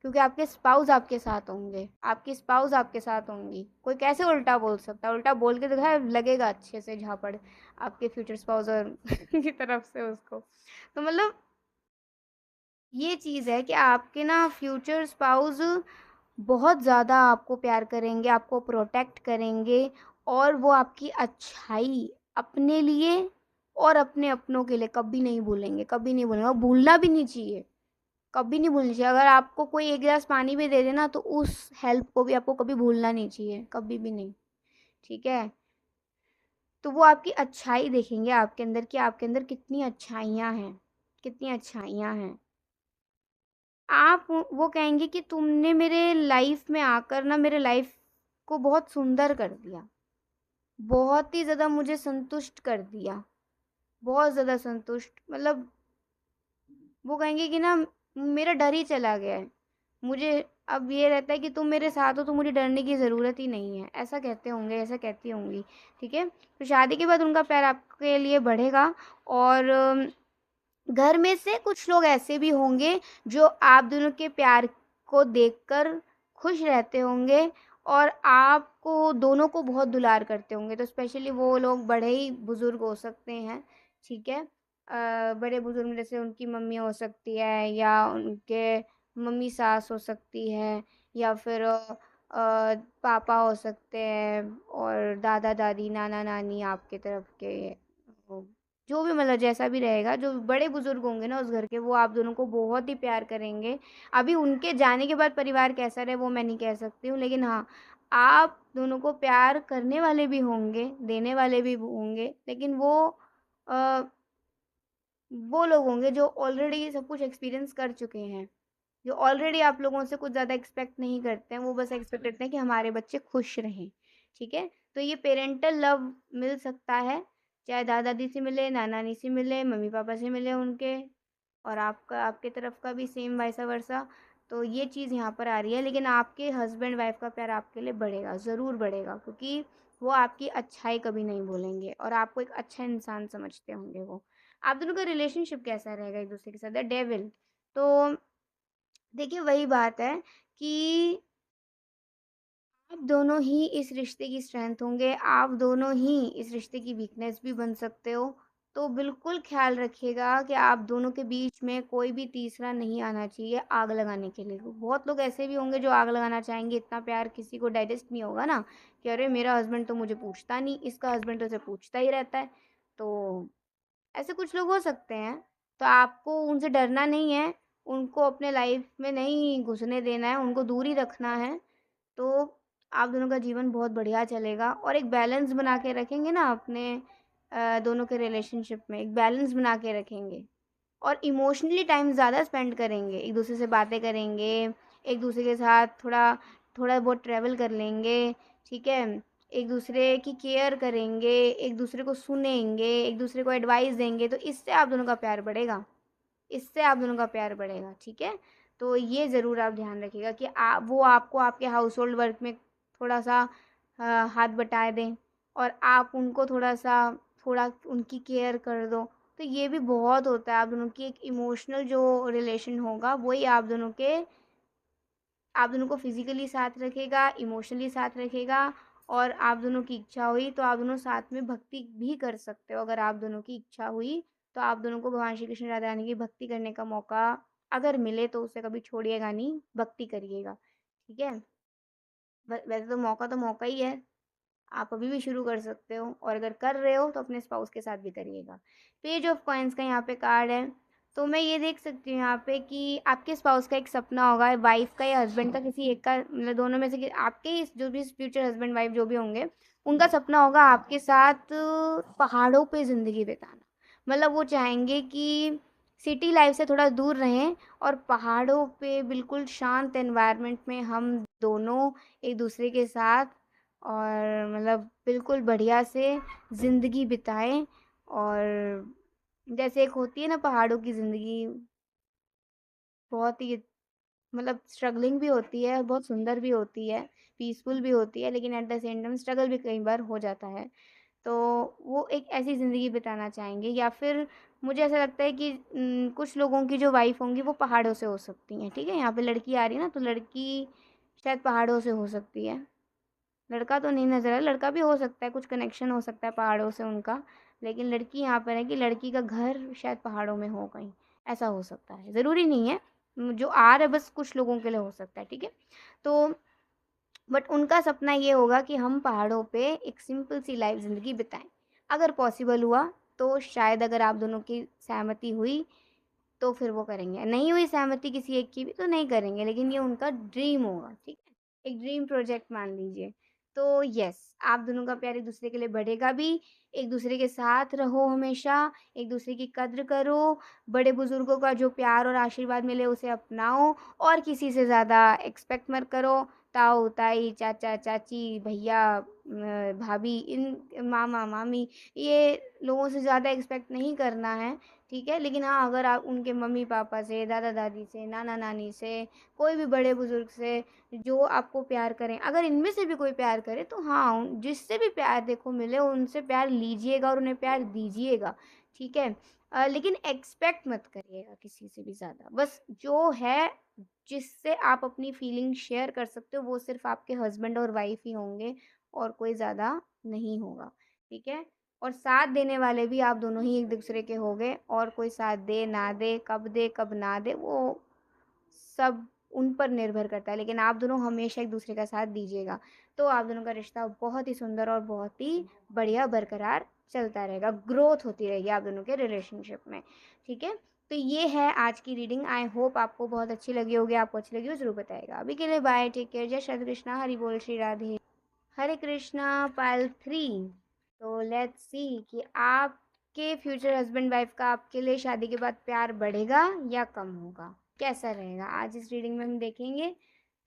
क्योंकि आपके स्पाउस आपके साथ होंगे, आपकी स्पाउस आपके साथ होंगी। कोई कैसे उल्टा बोल सकता है? उल्टा बोल के दिखाए, लगेगा अच्छे से झापड़ आपके फ्यूचर स्पाउस और की तरफ से उसको। तो मतलब ये चीज़ है कि आपके ना फ्यूचर स्पाउस बहुत ज़्यादा आपको प्यार करेंगे, आपको प्रोटेक्ट करेंगे और वो आपकी अच्छाई अपने लिए और अपने अपनों के लिए कभी नहीं भूलेंगे, कभी नहीं भूलेंगे और भूलना भी नहीं चाहिए, कभी नहीं भूलनी चाहिए। अगर आपको कोई 1 गिलास पानी भी दे दे ना, तो उस हेल्प को भी आपको कभी भूलना नहीं चाहिए, कभी भी नहीं, ठीक है? तो वो आपकी अच्छाई देखेंगे आपके अंदर कि आपके अंदर कितनी अच्छाइयाँ हैं, कितनी अच्छाइयाँ हैं। आप वो कहेंगे कि तुमने मेरे लाइफ़ में आकर ना मेरे लाइफ़ को बहुत सुंदर कर दिया। बहुत ही ज़्यादा मुझे संतुष्ट कर दिया। बहुत ज़्यादा संतुष्ट मतलब वो कहेंगे कि ना मेरा डर ही चला गया है। मुझे अब ये रहता है कि तुम मेरे साथ हो तो मुझे डरने की ज़रूरत ही नहीं है। ऐसा कहते होंगे, ऐसा कहती होंगी, ठीक है? तो शादी के बाद उनका प्यार आपके लिए बढ़ेगा और घर में से कुछ लोग ऐसे भी होंगे जो आप दोनों के प्यार को देखकर खुश रहते होंगे और आपको दोनों को बहुत दुलार करते होंगे। तो स्पेशली वो लोग बड़े ही बुज़ुर्ग हो सकते हैं, ठीक है? बड़े बुज़ुर्ग जैसे उनकी मम्मी हो सकती है या उनके मम्मी सास हो सकती है या फिर पापा हो सकते हैं और दादा-दादी, नाना-नानी आपके तरफ के जो भी मतलब जैसा भी रहेगा, जो बड़े बुज़ुर्ग होंगे ना उस घर के, वो आप दोनों को बहुत ही प्यार करेंगे। अभी उनके जाने के बाद परिवार कैसा रहे वो मैं नहीं कह सकती हूँ, लेकिन हाँ, आप दोनों को प्यार करने वाले भी होंगे, देने वाले भी होंगे, लेकिन अ, वो लोग होंगे जो ऑलरेडी सब कुछ एक्सपीरियंस कर चुके हैं। जो ऑलरेडी आप लोगों से कुछ ज़्यादा एक्सपेक्ट नहीं करते हैं, वो बस एक्सपेक्ट करते हैं कि हमारे बच्चे खुश रहें, ठीक है? तो ये पैरेंटल लव मिल सकता है, चाहे दादा-दादी से मिले, नाना-नानी से मिले, मम्मी-पापा से मिले उनके और आपका आपके तरफ का भी सेम वाइसा वर्सा। तो ये चीज़ यहाँ पर आ रही है, लेकिन आपके हस्बैंड वाइफ का प्यार आपके लिए बढ़ेगा, ज़रूर बढ़ेगा क्योंकि वो आपकी अच्छाई कभी नहीं भूलेंगे और आपको एक अच्छा इंसान समझते होंगे वो। आप दोनों का रिलेशनशिप कैसा रहेगा एक-दूसरे के साथ? द डेविल तो देखिए वही बात है कि आप दोनों ही इस रिश्ते की स्ट्रेंथ होंगे, आप दोनों ही इस रिश्ते की वीकनेस भी बन सकते हो। तो बिल्कुल ख़्याल रखिएगा कि आप दोनों के बीच में कोई भी तीसरा नहीं आना चाहिए आग लगाने के लिए। बहुत लोग ऐसे भी होंगे जो आग लगाना चाहेंगे, इतना प्यार किसी को डाइजेस्ट नहीं होगा ना कि अरे! मेरा हस्बैंड तो मुझे पूछता नहीं, इसका हस्बैंड तो इसे पूछता ही रहता है। तो ऐसे कुछ लोग हो सकते हैं, तो आपको उनसे डरना नहीं है, उनको अपने लाइफ़ में नहीं घुसने देना है, उनको दूर ही रखना है। तो आप दोनों का जीवन बहुत बढ़िया चलेगा और एक बैलेंस बना के रखेंगे ना अपने दोनों के रिलेशनशिप में, एक बैलेंस बना के रखेंगे और इमोशनली टाइम ज़्यादा स्पेंड करेंगे, एक-दूसरे से बातें करेंगे, एक-दूसरे के साथ थोड़ा थोड़ा बहुत ट्रैवल कर लेंगे, ठीक है? एक-दूसरे की केयर करेंगे, एक-दूसरे को सुनेंगे, एक-दूसरे को एडवाइस देंगे, तो इससे आप दोनों का प्यार बढ़ेगा। इससे आप दोनों का प्यार बढ़ेगा, ठीक है? तो ये ज़रूर आप ध्यान रखिएगा कि वो आपको आपके हाउसहोल्ड वर्क में थोड़ा-सा हाथ बटाए दें और आप उनको थोड़ा उनकी केयर कर दो। तो ये भी बहुत होता है, आप दोनों की एक इमोशनल जो रिलेशन होगा, वही आप दोनों को फिज़िकली साथ रखेगा, इमोशनली साथ रखेगा और आप दोनों की इच्छा हुई तो आप दोनों साथ में भक्ति भी कर सकते हो। अगर आप दोनों की इच्छा हुई तो आप दोनों को भगवान श्री कृष्ण राधा रानी की भक्ति करने का मौका अगर मिले तो उसे कभी छोड़िएगा नहीं, भक्ति करिएगा, ठीक है? वैसे तो मौका ही है। आप अभी भी शुरू कर सकते हो और अगर कर रहे हो तो अपने स्पाउस के साथ भी करिएगा। पेज ऑफ कॉइन्स का यहाँ पे कार्ड है, तो मैं ये देख सकती हूँ यहाँ पे कि आपके स्पाउस का एक सपना होगा, वाइफ का या हस्बैंड का किसी एक का मतलब दोनों में से आपके जो भी फ्यूचर हस्बैंड वाइफ जो भी होंगे, उनका सपना होगा आपके साथ पहाड़ों पे ज़िंदगी बिताना। मतलब वो चाहेंगे कि सिटी लाइफ से थोड़ा दूर रहें और पहाड़ों पे बिल्कुल शांत एनवायरनमेंट में हम दोनों एक दूसरे के साथ और मतलब बिल्कुल बढ़िया से ज़िंदगी बिताएँ और जैसे एक होती है ना पहाड़ों की ज़िंदगी, बहुत ही मतलब स्ट्रगलिंग भी होती है, बहुत सुंदर भी होती है, पीसफुल भी होती है, लेकिन at the same time struggle भी कई बार हो जाता है। तो वो एक ऐसी ज़िंदगी बिताना चाहेंगे या फिर मुझे ऐसा लगता है कि कुछ लोगों की जो वाइफ़ होंगी वो पहाड़ों से हो सकती हैं, ठीक है? यहाँ पे लड़की आ रही है ना, तो लड़की शायद पहाड़ों से हो सकती है। लड़का तो नहीं नज़र आ रहा, लड़का भी हो सकता है, कुछ कनेक्शन हो सकता है पहाड़ों से उनका, लेकिन लड़की यहाँ पर है कि लड़की का घर शायद पहाड़ों में हो कहीं, ऐसा हो सकता है। ज़रूरी नहीं है, जो आ रहा है बस कुछ लोगों के लिए हो सकता है, ठीक है? तो बट उनका सपना ये होगा कि हम पहाड़ों पे एक सिंपल सी लाइफ़ ज़िंदगी बिताएँ। अगर पॉसिबल हुआ तो शायद अगर आप दोनों की सहमति हुई, तो फिर वो करेंगे। नहीं हुई सहमति किसी एक की भी तो नहीं करेंगे, लेकिन ये उनका ड्रीम होगा, ठीक है? एक ड्रीम प्रोजेक्ट मान लीजिए। तो यस, आप दोनों का प्यार एक-दूसरे के लिए बढ़ेगा भी, एक-दूसरे के साथ रहो हमेशा, एक-दूसरे की कद्र करो, बड़े-बुज़ुर्गों का जो प्यार और आशीर्वाद मिले उसे अपनाओ और किसी से ज़्यादा एक्सपेक्ट मत करो। ताऊ, ताई, चाचा, चाची, भैया भाभी इन मामा-मामी ये लोगों से ज़्यादा एक्सपेक्ट नहीं करना है, ठीक है? लेकिन हाँ, अगर आप उनके मम्मी-पापा से, दादा-दादी से, नाना-नानी से, कोई भी बड़े-बुज़ुर्ग से जो आपको प्यार करें, अगर इनमें से भी कोई प्यार करे तो हाँ, जिससे भी प्यार देखो मिले उनसे प्यार लीजिएगा और उन्हें प्यार दीजिएगा, ठीक है? लेकिन एक्सपेक्ट मत करिएगा किसी से भी ज़्यादा। बस जो है, जिससे आप अपनी फीलिंग शेयर कर सकते हो वो सिर्फ़ आपके हस्बैंड और वाइफ़ ही होंगे और कोई ज़्यादा नहीं होगा, ठीक है? और साथ देने वाले भी आप दोनों ही एक-दूसरे के होंगे और कोई साथ दे, कब ना दे वो सब उन पर निर्भर करता है, लेकिन आप दोनों हमेशा एक-दूसरे का साथ दीजिएगा, तो आप दोनों का रिश्ता बहुत ही सुंदर और बहुत ही बढ़िया बरकरार चलता रहेगा, ग्रोथ होती रहेगी आप दोनों के रिलेशनशिप में, ठीक है? तो ये है आज की रीडिंग, आई होप आपको बहुत अच्छी लगी होगी, आपको अच्छी लगी हो ज़रूर बताइएगा। अभी के लिए बाय, टेक केयर, जय श्री कृष्णा, हरि बोल, श्री राधे। हरे कृष्णा पार्ट 3। तो लेट्स सी कि आपके फ्यूचर हस्बैंड वाइफ का आपके लिए शादी के बाद प्यार बढ़ेगा या कम होगा, कैसा रहेगा, आज इस रीडिंग में हम देखेंगे।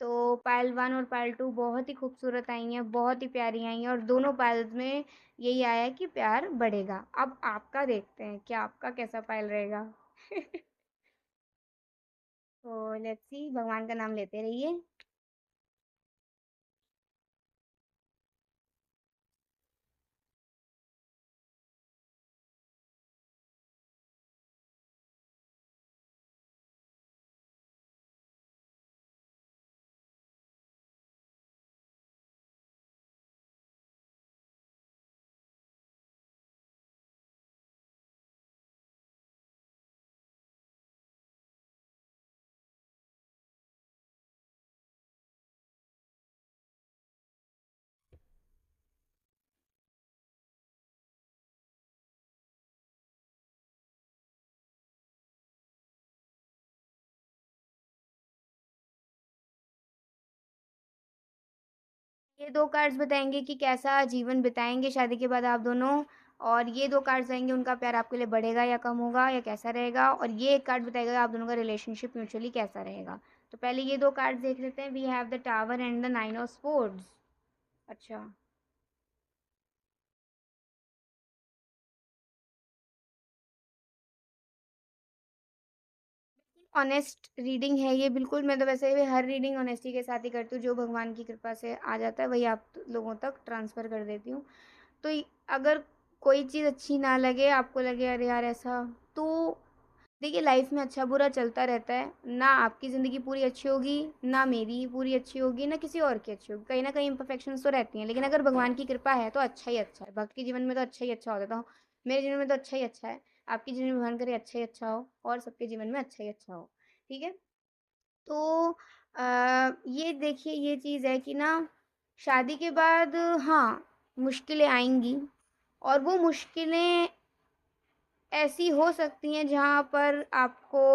तो पायल 1 और पायल 2 बहुत ही खूबसूरत आई हैं, बहुत ही प्यारी आई हैं और दोनों पायल्स में यही आया है कि प्यार बढ़ेगा। अब आपका देखते हैं कि आपका कैसा पायल रहेगा। तो लेट्स सी, भगवान का नाम लेते रहिए। ये 2 कार्ड्स बताएँगे कि कैसा जीवन बिताएँगे शादी के बाद आप दोनों और ये 2 कार्ड्स आएँगे उनका प्यार आपके लिए बढ़ेगा या कम होगा या कैसा रहेगा और ये 1 कार्ड बताएगा आप दोनों का रिलेशनशिप म्यूचुअली कैसा रहेगा। तो पहले ये 2 कार्ड्स देख लेते हैं। We have the tower and the 9 of swords. अच्छा। ऑनेस्ट रीडिंग है ये बिल्कुल, मैं तो वैसे भी हर रीडिंग ऑनेस्टी के साथ ही करती हूँ, जो भगवान की कृपा से आ जाता है वही आप लोगों तक ट्रांसफ़र कर देती हूँ। तो अगर कोई चीज़ अच्छी ना लगे, आपको लगे अरे यार ऐसा, तो देखिए लाइफ में अच्छा बुरा चलता रहता है, ना आपकी ज़िंदगी पूरी अच्छी होगी, ना मेरी पूरी अच्छी होगी, ना किसी और की अच्छी होगी, कहीं ना कहीं इम्परफेक्शंस तो रहती हैं, लेकिन अगर भगवान की कृपा है तो अच्छा ही अच्छा है, भक्त के जीवन में तो अच्छा ही अच्छा होता है, तो मेरे जीवन में तो अच्छा ही अच्छा है, आपके जीवन में भगवान करे अच्छा ही अच्छा हो और सबके जीवन में अच्छा ही अच्छा हो, ठीक है? तो ये देखिए ये चीज़ है कि ना शादी के बाद हाँ, मुश्किलें आएँगी और वो मुश्किलें ऐसी हो सकती हैं जहाँ पर आपको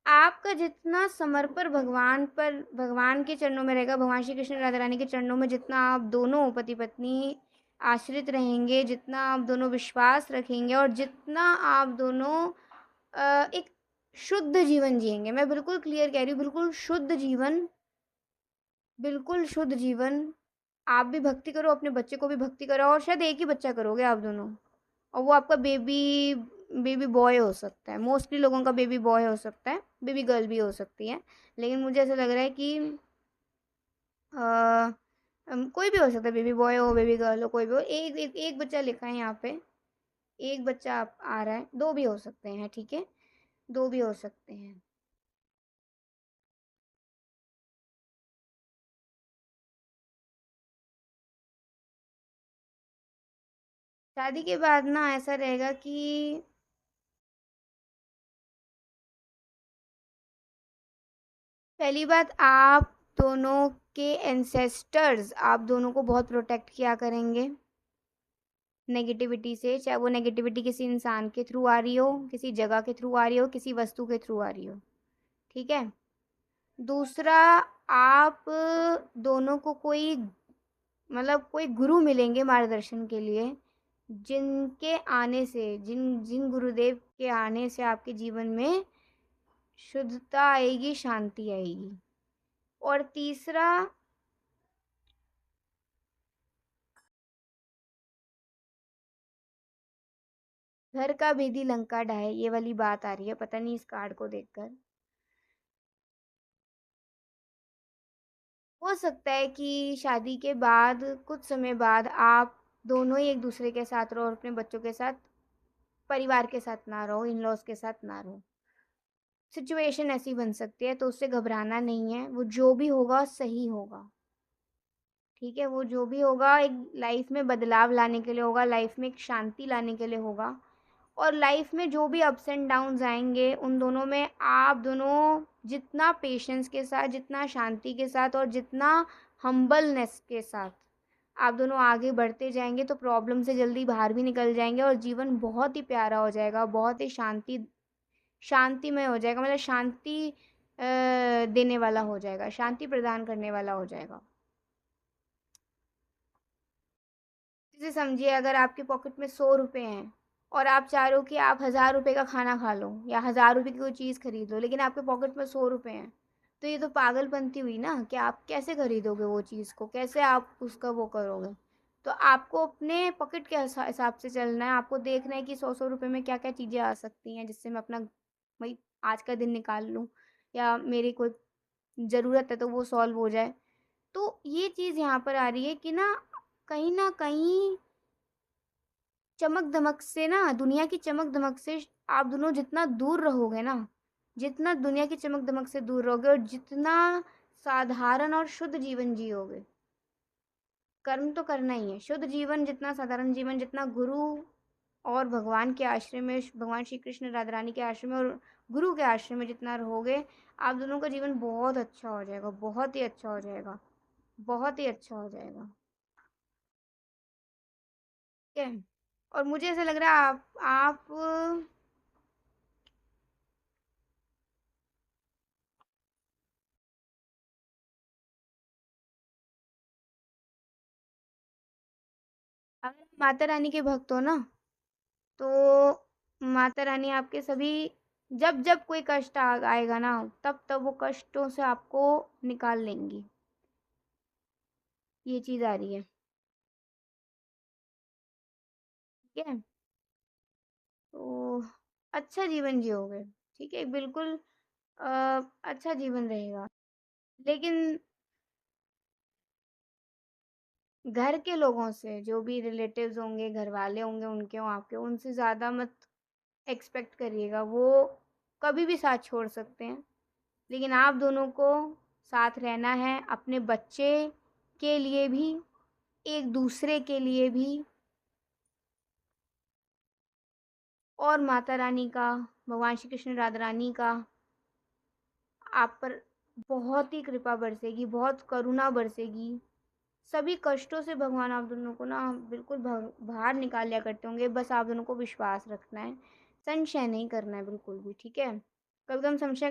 आपका जितना समर्पण भगवान के चरणों में रहेगा, भगवान श्री कृष्ण राधा रानी के चरणों में जितना आप दोनों पति-पत्नी आश्रित रहेंगे, जितना आप दोनों विश्वास रखेंगे और जितना आप दोनों एक शुद्ध जीवन जिएँगे, मैं बिल्कुल क्लियर कह रही हूँ, बिल्कुल शुद्ध जीवन, आप भी भक्ति करो, अपने बच्चे को भी भक्ति कराओ और शायद एक ही बच्चा करोगे आप दोनों। और वो आपका बेबी बॉय हो सकता है, मोस्टली लोगों का बेबी बॉय हो सकता है, बेबी गर्ल भी हो सकती है, लेकिन मुझे ऐसा लग रहा है कि अ, कोई भी हो सकता है, बेबी बॉय हो बेबी गर्ल हो कोई भी हो, एक बच्चा लिखा है यहाँ पे, एक बच्चा आ रहा है, दो भी हो सकते हैं, ठीक है, दो भी हो सकते हैं। शादी के बाद ना ऐसा रहेगा कि पहली बात, आप दोनों के एंसेस्टर्स आप दोनों को बहुत प्रोटेक्ट किया करेंगे नेगेटिविटी से, चाहे वो नेगेटिविटी किसी इंसान के थ्रू आ रही हो, किसी जगह के थ्रू आ रही हो, किसी वस्तु के थ्रू आ रही हो, ठीक है? दूसरा, आप दोनों को कोई मतलब कोई गुरु मिलेंगे मार्गदर्शन के लिए, जिनके आने से, जिन जिन गुरुदेव के आने से आपके जीवन में शुद्धता आएगी, शांति आएगी। और तीसरा, घर का भेदी लंका ढाए, ये वाली बात आ रही है, पता नहीं इस कार्ड को देखकर। हो सकता है कि शादी के बाद कुछ समय बाद आप दोनों ही एक दूसरे के साथ रहो और अपने बच्चों के साथ, परिवार के साथ ना रहो, इन लॉज के साथ ना रहो। सिचुएशन ऐसी बन सकती है, तो उससे घबराना नहीं है, वो जो भी होगा सही होगा। ठीक है, वो जो भी होगा एक लाइफ में बदलाव लाने के लिए होगा, लाइफ में एक शांति लाने के लिए होगा। और लाइफ में जो भी अप्स एंड डाउन्स आएंगे, उन दोनों में आप दोनों जितना पेशेंस के साथ, जितना शांति के साथ और जितना हम्बलनेस के साथ आप दोनों आगे बढ़ते जाएंगे, तो प्रॉब्लम से जल्दी बाहर भी निकल जाएंगे और जीवन बहुत ही प्यारा हो जाएगा, बहुत ही शांतिमय हो जाएगा, मतलब शांति देने वाला हो जाएगा, शांति प्रदान करने वाला हो जाएगा। जैसे समझिए, अगर आपके पॉकेट में 100 रुपये हैं और आप चाह रहे हो कि आप 1000 रुपये का खाना खा लो या 1000 रुपये की कोई चीज़ खरीद लो, लेकिन आपके पॉकेट में 100 रुपये हैं, तो ये तो पागलपंती हुई ना, कि आप कैसे खरीदोगे वो चीज़ को, कैसे आप उसका वो करोगे। तो आपको अपने पॉकेट के हिसाब से चलना है, आपको देखना है कि 100 100 रुपये में क्या क्या चीज़ें आ सकती हैं, जिससे मैं अपना भाई आज का दिन निकाल लूँ, या मेरी कोई ज़रूरत है तो वो सॉल्व हो जाए। तो ये चीज़ यहाँ पर आ रही है कि ना कहीं चमक-धमक से ना, दुनिया की चमक-धमक से आप दोनों जितना दूर रहोगे ना, जितना दुनिया की चमक-धमक से दूर रहोगे और जितना साधारण और शुद्ध जीवन जियोगे, कर्म तो करना ही है, शुद्ध जीवन, जितना साधारण जीवन, जितना गुरु और भगवान के आश्रय में, भगवान श्री कृष्ण राधा रानी के आश्रय में और गुरु के आश्रय में जितना रहोगे, आप दोनों का जीवन बहुत अच्छा हो जाएगा, बहुत ही अच्छा हो जाएगा, बहुत ही अच्छा हो जाएगा। ठीक है? और मुझे ऐसा लग रहा है आप अगर माता रानी के भक्त हो ना, तो माता रानी आपके सभी, जब जब कोई कष्ट आएगा ना, तब तब वो कष्टों से आपको निकाल लेंगी। ये चीज़ आ रही है। ठीक है, तो अच्छा जीवन जियोगे। ठीक है, बिल्कुल अच्छा जीवन रहेगा। लेकिन घर के लोगों से, जो भी रिलेटिव्स होंगे, घर वाले होंगे उनके और आपके, उनसे ज़्यादा मत एक्सपेक्ट करिएगा। वो कभी भी साथ छोड़ सकते हैं, लेकिन आप दोनों को साथ रहना है, अपने बच्चे के लिए भी, एक दूसरे के लिए भी, और माता रानी का, भगवान श्री कृष्ण राधा रानी का आप पर बहुत ही कृपा बरसेगी, बहुत करुणा बरसेगी। सभी कष्टों से भगवान आप दोनों को ना बिल्कुल बाहर निकाल लिया करते होंगे, बस आप दोनों को विश्वास रखना है, संशय नहीं करना है बिल्कुल भी। ठीक है, कभी कभी हम संशय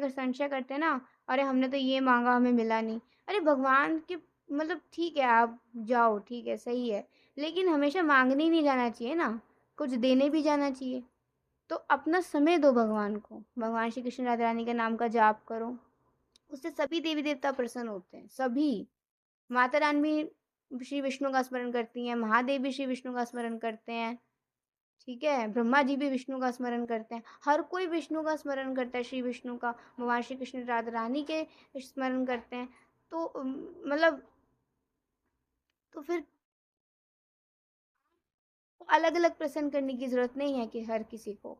करते हैं ना, अरे हमने तो ये मांगा हमें मिला नहीं, अरे भगवान के, मतलब ठीक है आप जाओ, ठीक है सही है, लेकिन हमेशा मांगने ही नहीं जाना चाहिए ना, कुछ देने भी जाना चाहिए। तो अपना समय दो भगवान को, भगवान श्री कृष्ण राधा रानी के नाम का जाप करो, उससे सभी देवी देवता प्रसन्न होते हैं, सभी। माता रानी भी श्री विष्णु का स्मरण करती हैं, महादेव भी श्री विष्णु का स्मरण करते हैं। ठीक है, ब्रह्मा जी भी विष्णु का स्मरण करते हैं, हर कोई विष्णु का स्मरण करता है, श्री विष्णु का, भगवान श्री कृष्ण राधा रानी के स्मरण करते हैं। तो मतलब, तो फिर अलग अलग प्रसन्न करने की जरूरत नहीं है कि हर किसी को,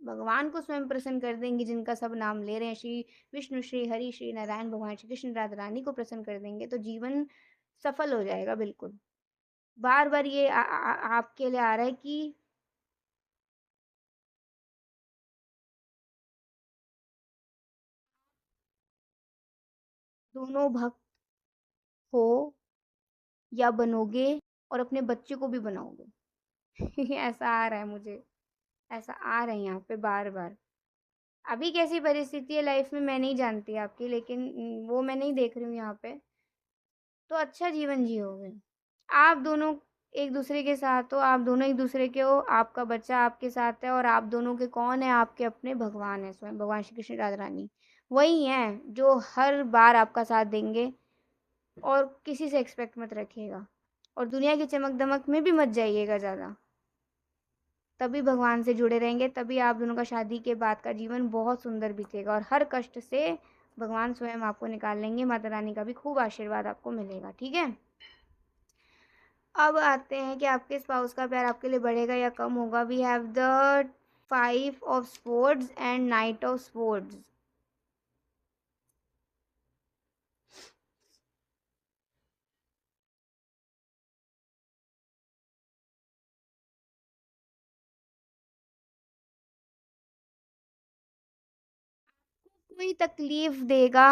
भगवान को स्वयं प्रसन्न कर देंगे, जिनका सब नाम ले रहे हैं, श्री विष्णु, श्री हरि, श्री नारायण, भगवान श्री कृष्ण राधा रानी को प्रसन्न कर देंगे, तो जीवन सफल हो जाएगा बिल्कुल। बार बार ये आपके लिए आ रहा है कि दोनों भक्त हो या बनोगे, और अपने बच्चे को भी बनाओगे। ऐसा आ रहा है मुझे, ऐसा आ रहा है यहाँ पे बार बार। अभी कैसी परिस्थिति है लाइफ में मैं नहीं जानती आपकी, लेकिन वो मैं नहीं देख रही हूँ यहाँ पे। तो अच्छा जीवन जियोगे, आप दोनों एक-दूसरे के साथ हो, आप दोनों एक-दूसरे के हो, आपका बच्चा आपके साथ है और आप दोनों के कौन है? आपके अपने भगवान हैं स्वयं, भगवान श्री कृष्ण, राधा रानी। वही हैं जो हर बार आपका साथ देंगे और किसी से एक्सपेक्ट मत रखिएगा और दुनिया की चमक-दमक में भी मत जाइएगा ज़्यादा। तभी भगवान से जुड़े रहेंगे, तभी आप दोनों का शादी के बाद का जीवन बहुत सुंदर बीतेगा और हर कष्ट से भगवान स्वयं आपको निकाल लेंगे, माता रानी का भी खूब आशीर्वाद आपको मिलेगा, ठीक है? अब आते हैं कि आपके स्पाउस का प्यार आपके लिए बढ़ेगा या कम होगा। We have the 5 of swords and knight of swords. कोई तकलीफ देगा,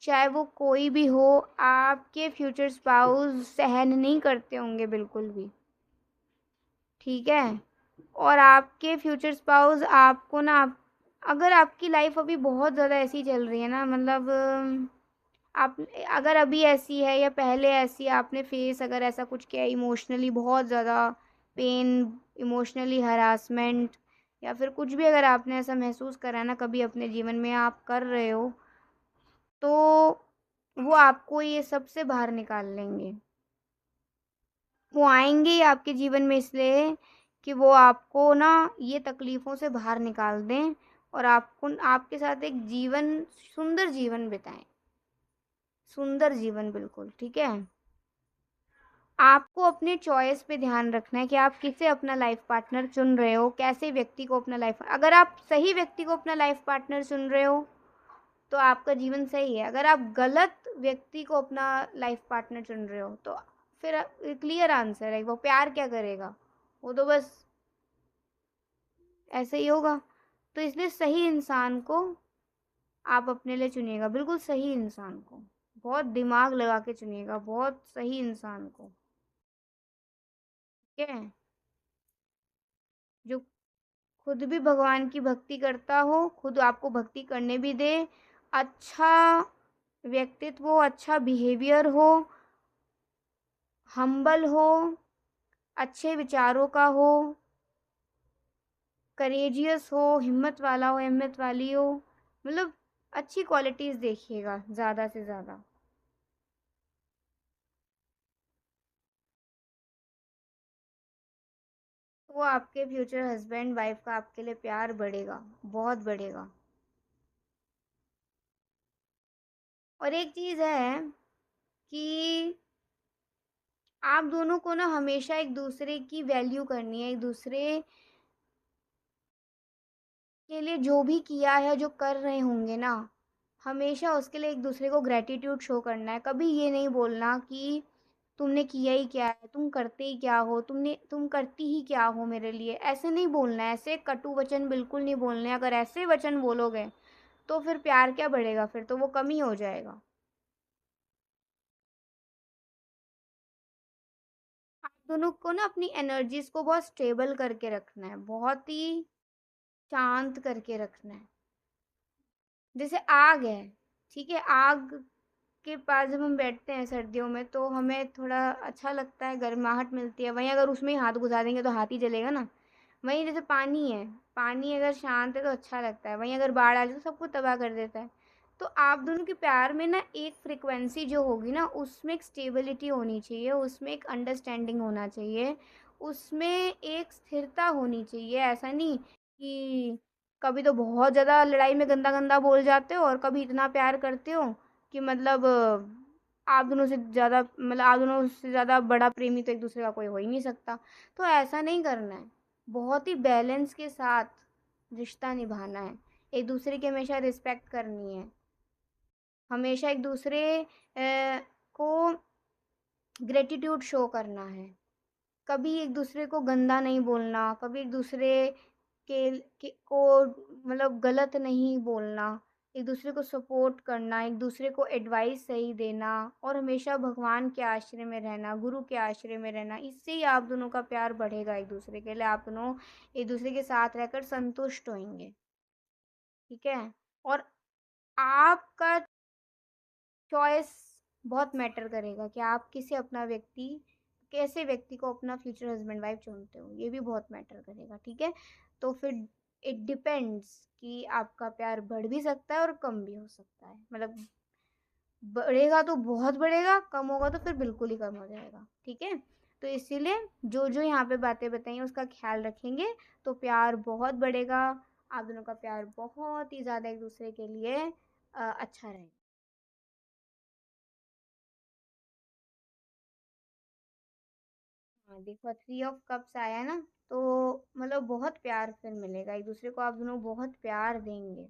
चाहे वो कोई भी हो, आपके फ्यूचर स्पाउस सहन नहीं करते होंगे बिल्कुल भी, ठीक है? और आपके फ्यूचर स्पाउस आपको ना अगर आपकी लाइफ अभी बहुत ज़्यादा ऐसी चल रही है ना, मतलब आप अगर अभी ऐसी है या पहले ऐसी आपने फेस अगर ऐसा कुछ किया इमोशनली बहुत ज़्यादा पेन, इमोशनली हरासमेंट या फिर कुछ भी अगर आपने ऐसा महसूस करा ना कभी अपने जीवन में आप कर रहे हो, तो वो आपको ये सब से बाहर निकाल लेंगे। वो आएँगे ही आपके जीवन में इसलिए कि वो आपको ना ये तकलीफ़ों से बाहर निकाल दें और आपको आपके साथ एक सुंदर जीवन बिताएँ। सुंदर जीवन बिल्कुल, ठीक है? आपको अपने चॉइस पे ध्यान रखना है कि आप किसे अपना लाइफ़ पार्टनर चुन रहे हो, कैसे व्यक्ति को अपना लाइफ़ अगर आप सही व्यक्ति को अपना लाइफ़ पार्टनर चुन रहे हो, तो आपका जीवन सही है। अगर आप गलत व्यक्ति को अपना लाइफ़ पार्टनर चुन रहे हो, तो फिर क्लियर आंसर है, वो प्यार क्या करेगा? वो तो बस ऐसे ही होगा। तो इसलिए सही इंसान को आप अपने लिए चुनिएगा, बिल्कुल सही इंसान को। बहुत दिमाग लगा के चुनिएगा, बहुत सही इंसान को, ठीक है? जो खुद भी भगवान की भक्ति करता हो, खुद आपको भक्ति करने भी दे, अच्छा व्यक्तित्व हो, अच्छा बिहेवियर हो, हम्बल हो, अच्छे विचारों का हो, करेजियस हो, हिम्मत वाला हो, हिम्मत वाली हो, मतलब अच्छी क्वालिटीज़ देखिएगा ज़्यादा से ज़्यादा। वो आपके फ्यूचर हस्बैंड वाइफ का आपके लिए प्यार बढ़ेगा, बहुत बढ़ेगा। और एक चीज़ है कि आप दोनों को ना हमेशा एक दूसरे की वैल्यू करनी है, एक दूसरे के लिए जो भी किया है, जो कर रहे होंगे ना, हमेशा उसके लिए एक दूसरे को ग्रैटिट्यूड शो करना है। कभी ये नहीं बोलना कि तुमने किया ही क्या है, तुम करते ही क्या हो, तुम करती ही क्या हो मेरे लिए, ऐसे नहीं बोलना है, ऐसे कटु वचन बिल्कुल नहीं बोलने हैं। अगर ऐसे वचन बोलोगे तो फिर प्यार क्या बढ़ेगा, फिर तो वो कम ही हो जाएगा। आप दोनों को ना अपनी एनर्जीज को बहुत स्टेबल करके रखना है, बहुत ही शांत करके रखना है। जैसे आग है, ठीक है? आग के पास जब हम बैठते हैं सर्दियों में तो हमें थोड़ा अच्छा लगता है, गर्माहट मिलती है। वहीं अगर उसमें ही हाथ घुसा देंगे तो हाथ ही जलेगा ना। वहीं जैसे पानी है, पानी अगर शांत है तो अच्छा लगता है, वहीं अगर बाढ़ आ जाए तो सब कुछ तबाह कर देता है। तो आप दोनों के प्यार में ना एक फ्रिक्वेंसी जो होगी ना उसमें एक स्टेबिलिटी होनी चाहिए, उसमें एक अंडरस्टैंडिंग होना चाहिए, उसमें एक स्थिरता होनी चाहिए। ऐसा नहीं कि कभी तो बहुत ज़्यादा लड़ाई में गंदा गंदा बोल जाते हो और कभी इतना प्यार करते हो कि मतलब आप दोनों से ज़्यादा बड़ा प्रेमी तो एक दूसरे का कोई हो ही नहीं सकता। तो ऐसा नहीं करना है, बहुत ही बैलेंस के साथ रिश्ता निभाना है, एक दूसरे की हमेशा रिस्पेक्ट करनी है, हमेशा एक दूसरे को ग्रेटिट्यूड शो करना है, कभी एक दूसरे को गंदा नहीं बोलना, कभी एक दूसरे को मतलब गलत नहीं बोलना, एक दूसरे को सपोर्ट करना, एक दूसरे को एडवाइस सही देना और हमेशा भगवान के आश्रय में रहना, गुरु के आश्रय में रहना। इससे ही आप दोनों का प्यार बढ़ेगा एक दूसरे के लिए, आप दोनों एक दूसरे के साथ रहकर संतुष्ट होंगे, ठीक है? और आपका चॉइस बहुत मैटर करेगा कि आप किसे अपना व्यक्ति कैसे व्यक्ति को अपना फ्यूचर हस्बैंड वाइफ चुनते हो, ये भी बहुत मैटर करेगा, ठीक है? तो फिर इट डिपेंड्स कि आपका प्यार बढ़ भी सकता है और कम भी हो सकता है। मतलब बढ़ेगा तो बहुत बढ़ेगा, कम होगा तो फिर बिल्कुल ही कम हो जाएगा, ठीक है? तो इसीलिए जो-जो यहाँ पे बातें बताई हैं उसका ख़्याल रखेंगे तो प्यार बहुत बढ़ेगा, आप दोनों का प्यार बहुत ही ज़्यादा एक-दूसरे के लिए अच्छा रहेगा। हाँ, देखो थ्री ऑफ कप्स आया ना, तो मतलब बहुत प्यार फिर मिलेगा, एक-दूसरे को आप दोनों बहुत प्यार देंगे,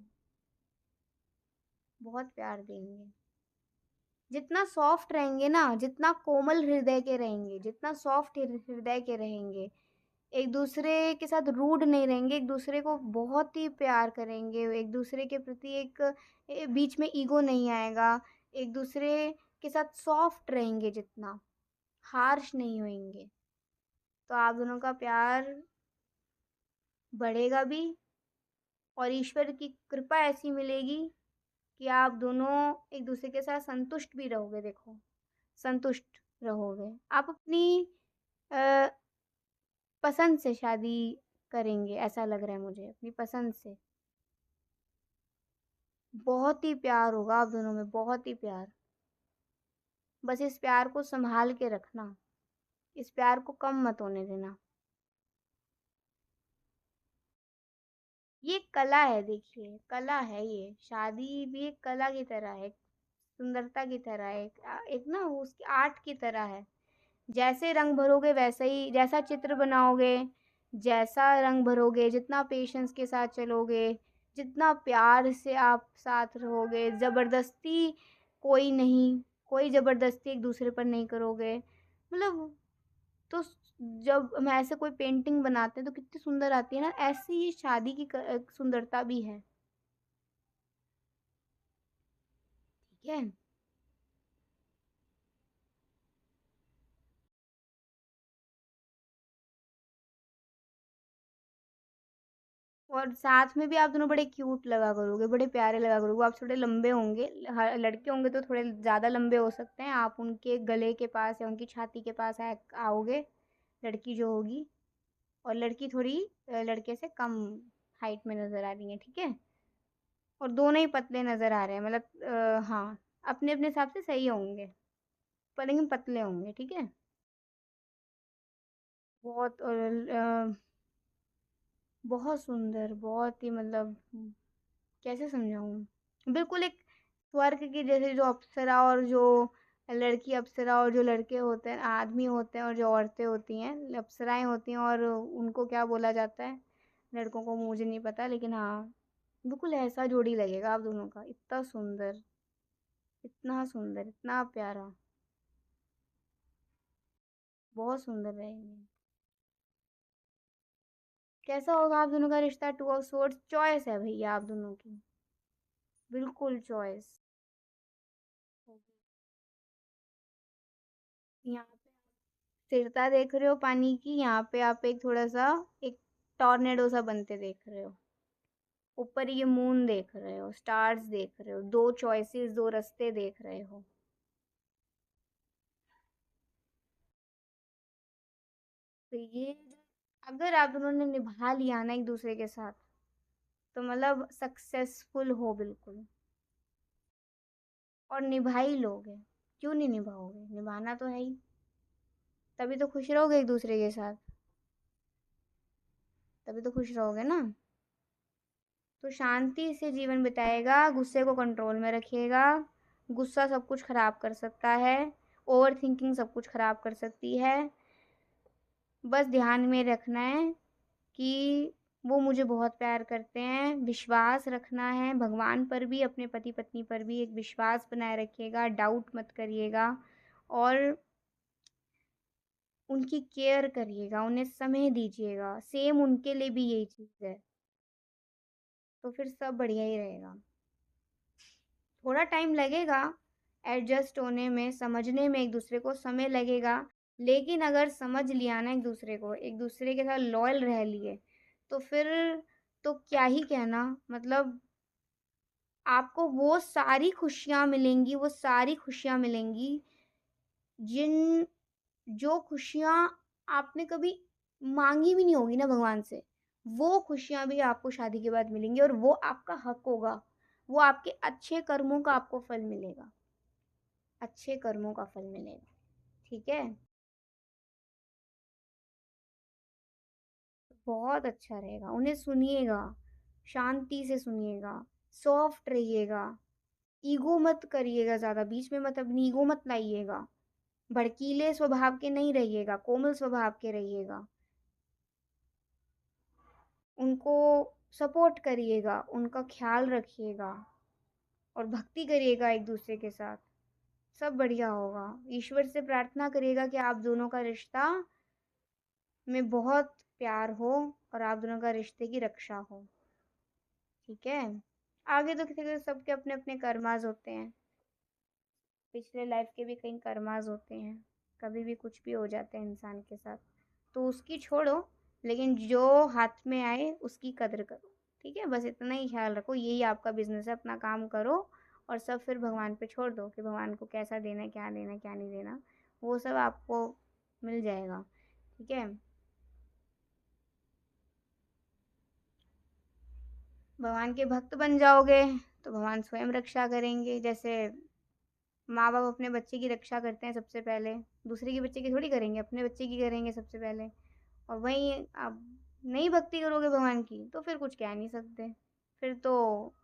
बहुत प्यार देंगे। जितना सॉफ्ट रहेंगे ना, जितना कोमल हृदय के रहेंगे, जितना सॉफ्ट हृदय के रहेंगे, एक दूसरे के साथ रूड नहीं रहेंगे, एक दूसरे को बहुत ही प्यार करेंगे, एक दूसरे के प्रति एक बीच में ईगो नहीं आएगा, एक दूसरे के साथ सॉफ्ट रहेंगे, जितना हार्श नहीं होंगे, तो आप दोनों का प्यार बढ़ेगा भी और ईश्वर की कृपा ऐसी मिलेगी कि आप दोनों एक दूसरे के साथ संतुष्ट भी रहोगे। देखो, संतुष्ट रहोगे, आप अपनी अ, पसंद से शादी करेंगे, ऐसा लग रहा है मुझे, अपनी पसंद से। बहुत ही प्यार होगा आप दोनों में, बहुत ही प्यार। बस इस प्यार को संभाल के रखना, इस प्यार को कम मत होने देना। ये कला है, देखिए कला है ये, शादी भी एक कला की तरह है, एक सुंदरता की तरह है, एक ना उसकी आर्ट की तरह है। जैसे रंग भरोगे वैसा ही, जैसा चित्र बनाओगे, जैसा रंग भरोगे, जितना पेशेंस के साथ चलोगे, जितना प्यार से आप साथ रहोगे, ज़बरदस्ती कोई नहीं, कोई ज़बरदस्ती एक दूसरे पर नहीं करोगे। मतलब तो जब हम ऐसे कोई पेंटिंग बनाते हैं तो कितनी सुंदर आती है ना, ऐसी ही शादी की सुंदरता भी है, ठीक है? और साथ में भी आप दोनों बड़े क्यूट लगा करोगे, बड़े प्यारे लगा करोगे। आप थोड़े लंबे होंगे, लड़के होंगे तो थोड़े ज़्यादा लंबे हो सकते हैं, आप उनके गले के पास या उनकी छाती के पास आओगे, लड़की जो होगी, और लड़की थोड़ी लड़के से कम हाइट में नज़र आ रही है, ठीक है? और दोनों ही पतले नज़र आ रहे हैं, मतलब हाँ, अपने अपने हिसाब से सही होंगे, पर लेकिन पतले होंगे, ठीक है? बहुत बहुत सुंदर, बहुत ही मतलब कैसे समझाऊँ? बिल्कुल एक स्वर्ग की जैसे, जो अप्सरा और जो लड़की अप्सरा और जो लड़के होते हैं, आदमी होते हैं और जो औरतें होती हैं, अप्सराएँ होती हैं, और उनको क्या बोला जाता है? लड़कों को मुझे नहीं पता, लेकिन हाँ, बिल्कुल ऐसा जोड़ी लगेगा आप दोनों का, इतना सुंदर, इतना सुंदर, इतना प्यारा, बहुत सुंदर रहेंगे। कैसा होगा आप दोनों का रिश्ता? टू ऑफ सोर्ड्स चॉइस है भैया आप दोनों की, बिल्कुल चॉइस होगी। यहाँ पे स्थिरता देख रहे हो पानी की, यहाँ पे आप एक थोड़ा सा एक टॉर्नेडो सा बनते देख रहे हो, ऊपर ये मून देख रहे हो, स्टार्स देख रहे हो, दो चॉइसेस, दो रास्ते देख रहे हो। तो ये अगर आप दोनों ने निभा लिया ना एक दूसरे के साथ, तो मतलब सक्सेसफुल हो बिल्कुल, और निभा ही लोगे, क्यों नहीं निभाओगे? निभाना तो है ही, तभी तो खुश रहोगे एक दूसरे के साथ, तभी तो खुश रहोगे ना। तो शांति से जीवन बिताएगा, गुस्से को कंट्रोल में रखिएगा, गुस्सा सब कुछ खराब कर सकता है, ओवर थिंकिंग सब कुछ खराब कर सकती है। बस ध्यान में रखना है कि वो मुझे बहुत प्यार करते हैं, विश्वास रखना है भगवान पर भी, अपने पति पत्नी पर भी एक विश्वास बनाए रखिएगा, डाउट मत करिएगा, और उनकी केयर करिएगा, उन्हें समय दीजिएगा, सेम उनके लिए भी यही चीज़ है, तो फिर सब बढ़िया ही रहेगा। थोड़ा टाइम लगेगा एडजस्ट होने में, समझने में, एक दूसरे को समय लगेगा, लेकिन अगर समझ लिया ना एक दूसरे को, एक दूसरे के साथ लॉयल रह लिए, तो फिर तो क्या ही कहना, मतलब आपको वो सारी खुशियाँ मिलेंगी, वो सारी खुशियाँ मिलेंगी जिन जो खुशियाँ आपने कभी माँगी भी नहीं होगी ना भगवान से, वो खुशियाँ भी आपको शादी के बाद मिलेंगी और वो आपका हक होगा। वो आपके अच्छे कर्मों का आपको फल मिलेगा, अच्छे कर्मों का फल मिलेगा, ठीक है? बहुत अच्छा रहेगा, उन्हें सुनिएगा, शांति से सुनिएगा, सॉफ्ट रहिएगा, ईगो मत करिएगा ज़्यादा, बीच में मत अपनी ईगो मत लाइएगा, भड़कीले स्वभाव के नहीं रहिएगा, कोमल स्वभाव के रहिएगा। उनको सपोर्ट करिएगा, उनका ख्याल रखिएगा और भक्ति करिएगा एक दूसरे के साथ, सब बढ़िया होगा। ईश्वर से प्रार्थना करिएगा कि आप दोनों का रिश्ता में बहुत प्यार हो और आप दोनों का रिश्ते की रक्षा हो, ठीक है? आगे तो किसी के सबके अपने अपने कर्माज होते हैं, पिछले लाइफ के भी कई कर्माज होते हैं, कभी भी कुछ भी हो जाता है इंसान के साथ, तो उसकी छोड़ो, लेकिन जो हाथ में आए उसकी कदर करो, ठीक है? बस इतना ही ख्याल रखो, यही आपका बिजनेस है, अपना काम करो और सब फिर भगवान पे छोड़ दो कि भगवान को कैसा देना है क्या नहीं देना, वो सब आपको मिल जाएगा, ठीक है? भगवान के भक्त बन जाओगे तो भगवान स्वयं रक्षा करेंगे। जैसे माँ बाप अपने बच्चे की रक्षा करते हैं सबसे पहले, दूसरे के बच्चे की थोड़ी करेंगे, अपने बच्चे की करेंगे सबसे पहले। और वहीं आप नहीं भक्ति करोगे भगवान की तो फिर कुछ कह नहीं सकते, फिर तो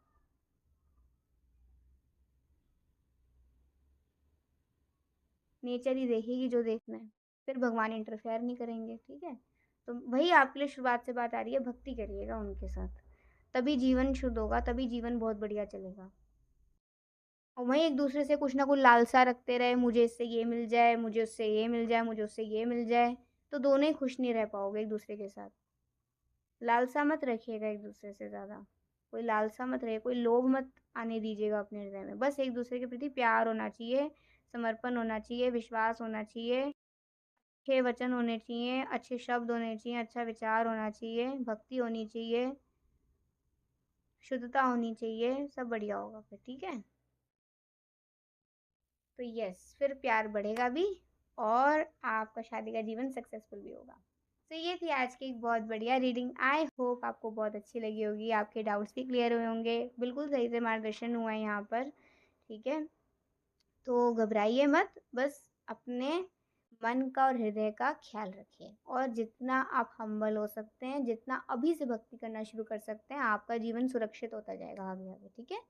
नेचर ही देखेगी जो देखना है, फिर भगवान इंटरफेयर नहीं करेंगे, ठीक है? तो वही आपके लिए शुरुआत से बात आ रही है, भक्ति करिएगा उनके साथ, तभी जीवन शुद्ध होगा, तभी जीवन बहुत बढ़िया चलेगा। और वहीं एक दूसरे से कुछ ना कुछ लालसा रखते रहे, मुझे इससे ये मिल जाए, मुझे उससे ये मिल जाए, मुझे उससे ये मिल जाए, तो दोनों ही खुश नहीं रह पाओगे एक दूसरे के साथ। लालसा मत रखिएगा एक दूसरे से ज़्यादा, कोई लालसा मत रहे, कोई लोभ मत आने दीजिएगा अपने हृदय में, बस एक दूसरे के प्रति प्यार होना चाहिए, समर्पण होना चाहिए, विश्वास होना चाहिए, अच्छे वचन होने चाहिए, अच्छे शब्द होने चाहिए, अच्छा विचार होना चाहिए, भक्ति होनी चाहिए, शुद्धता होनी चाहिए, सब बढ़िया होगा फिर, ठीक है? तो यस, फिर प्यार बढ़ेगा भी और आपका शादी का जीवन सक्सेसफुल भी होगा। तो ये थी आज की एक बहुत बढ़िया रीडिंग, आई होप आपको बहुत अच्छी लगी होगी, आपके डाउट्स भी क्लियर हुए होंगे, बिल्कुल सही से मार्गदर्शन हुआ है यहाँ पर, ठीक है? तो घबराइए मत, बस अपने मन का और हृदय का ख्याल रखिए और जितना आप हम्बल हो सकते हैं, जितना अभी से भक्ति करना शुरू कर सकते हैं, आपका जीवन सुरक्षित होता जाएगा आगे आगे, ठीक है?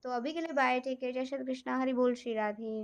तो अभी के लिए बाय, टेक केयर, जय श्री कृष्णा, हरि बोल, श्री राधे।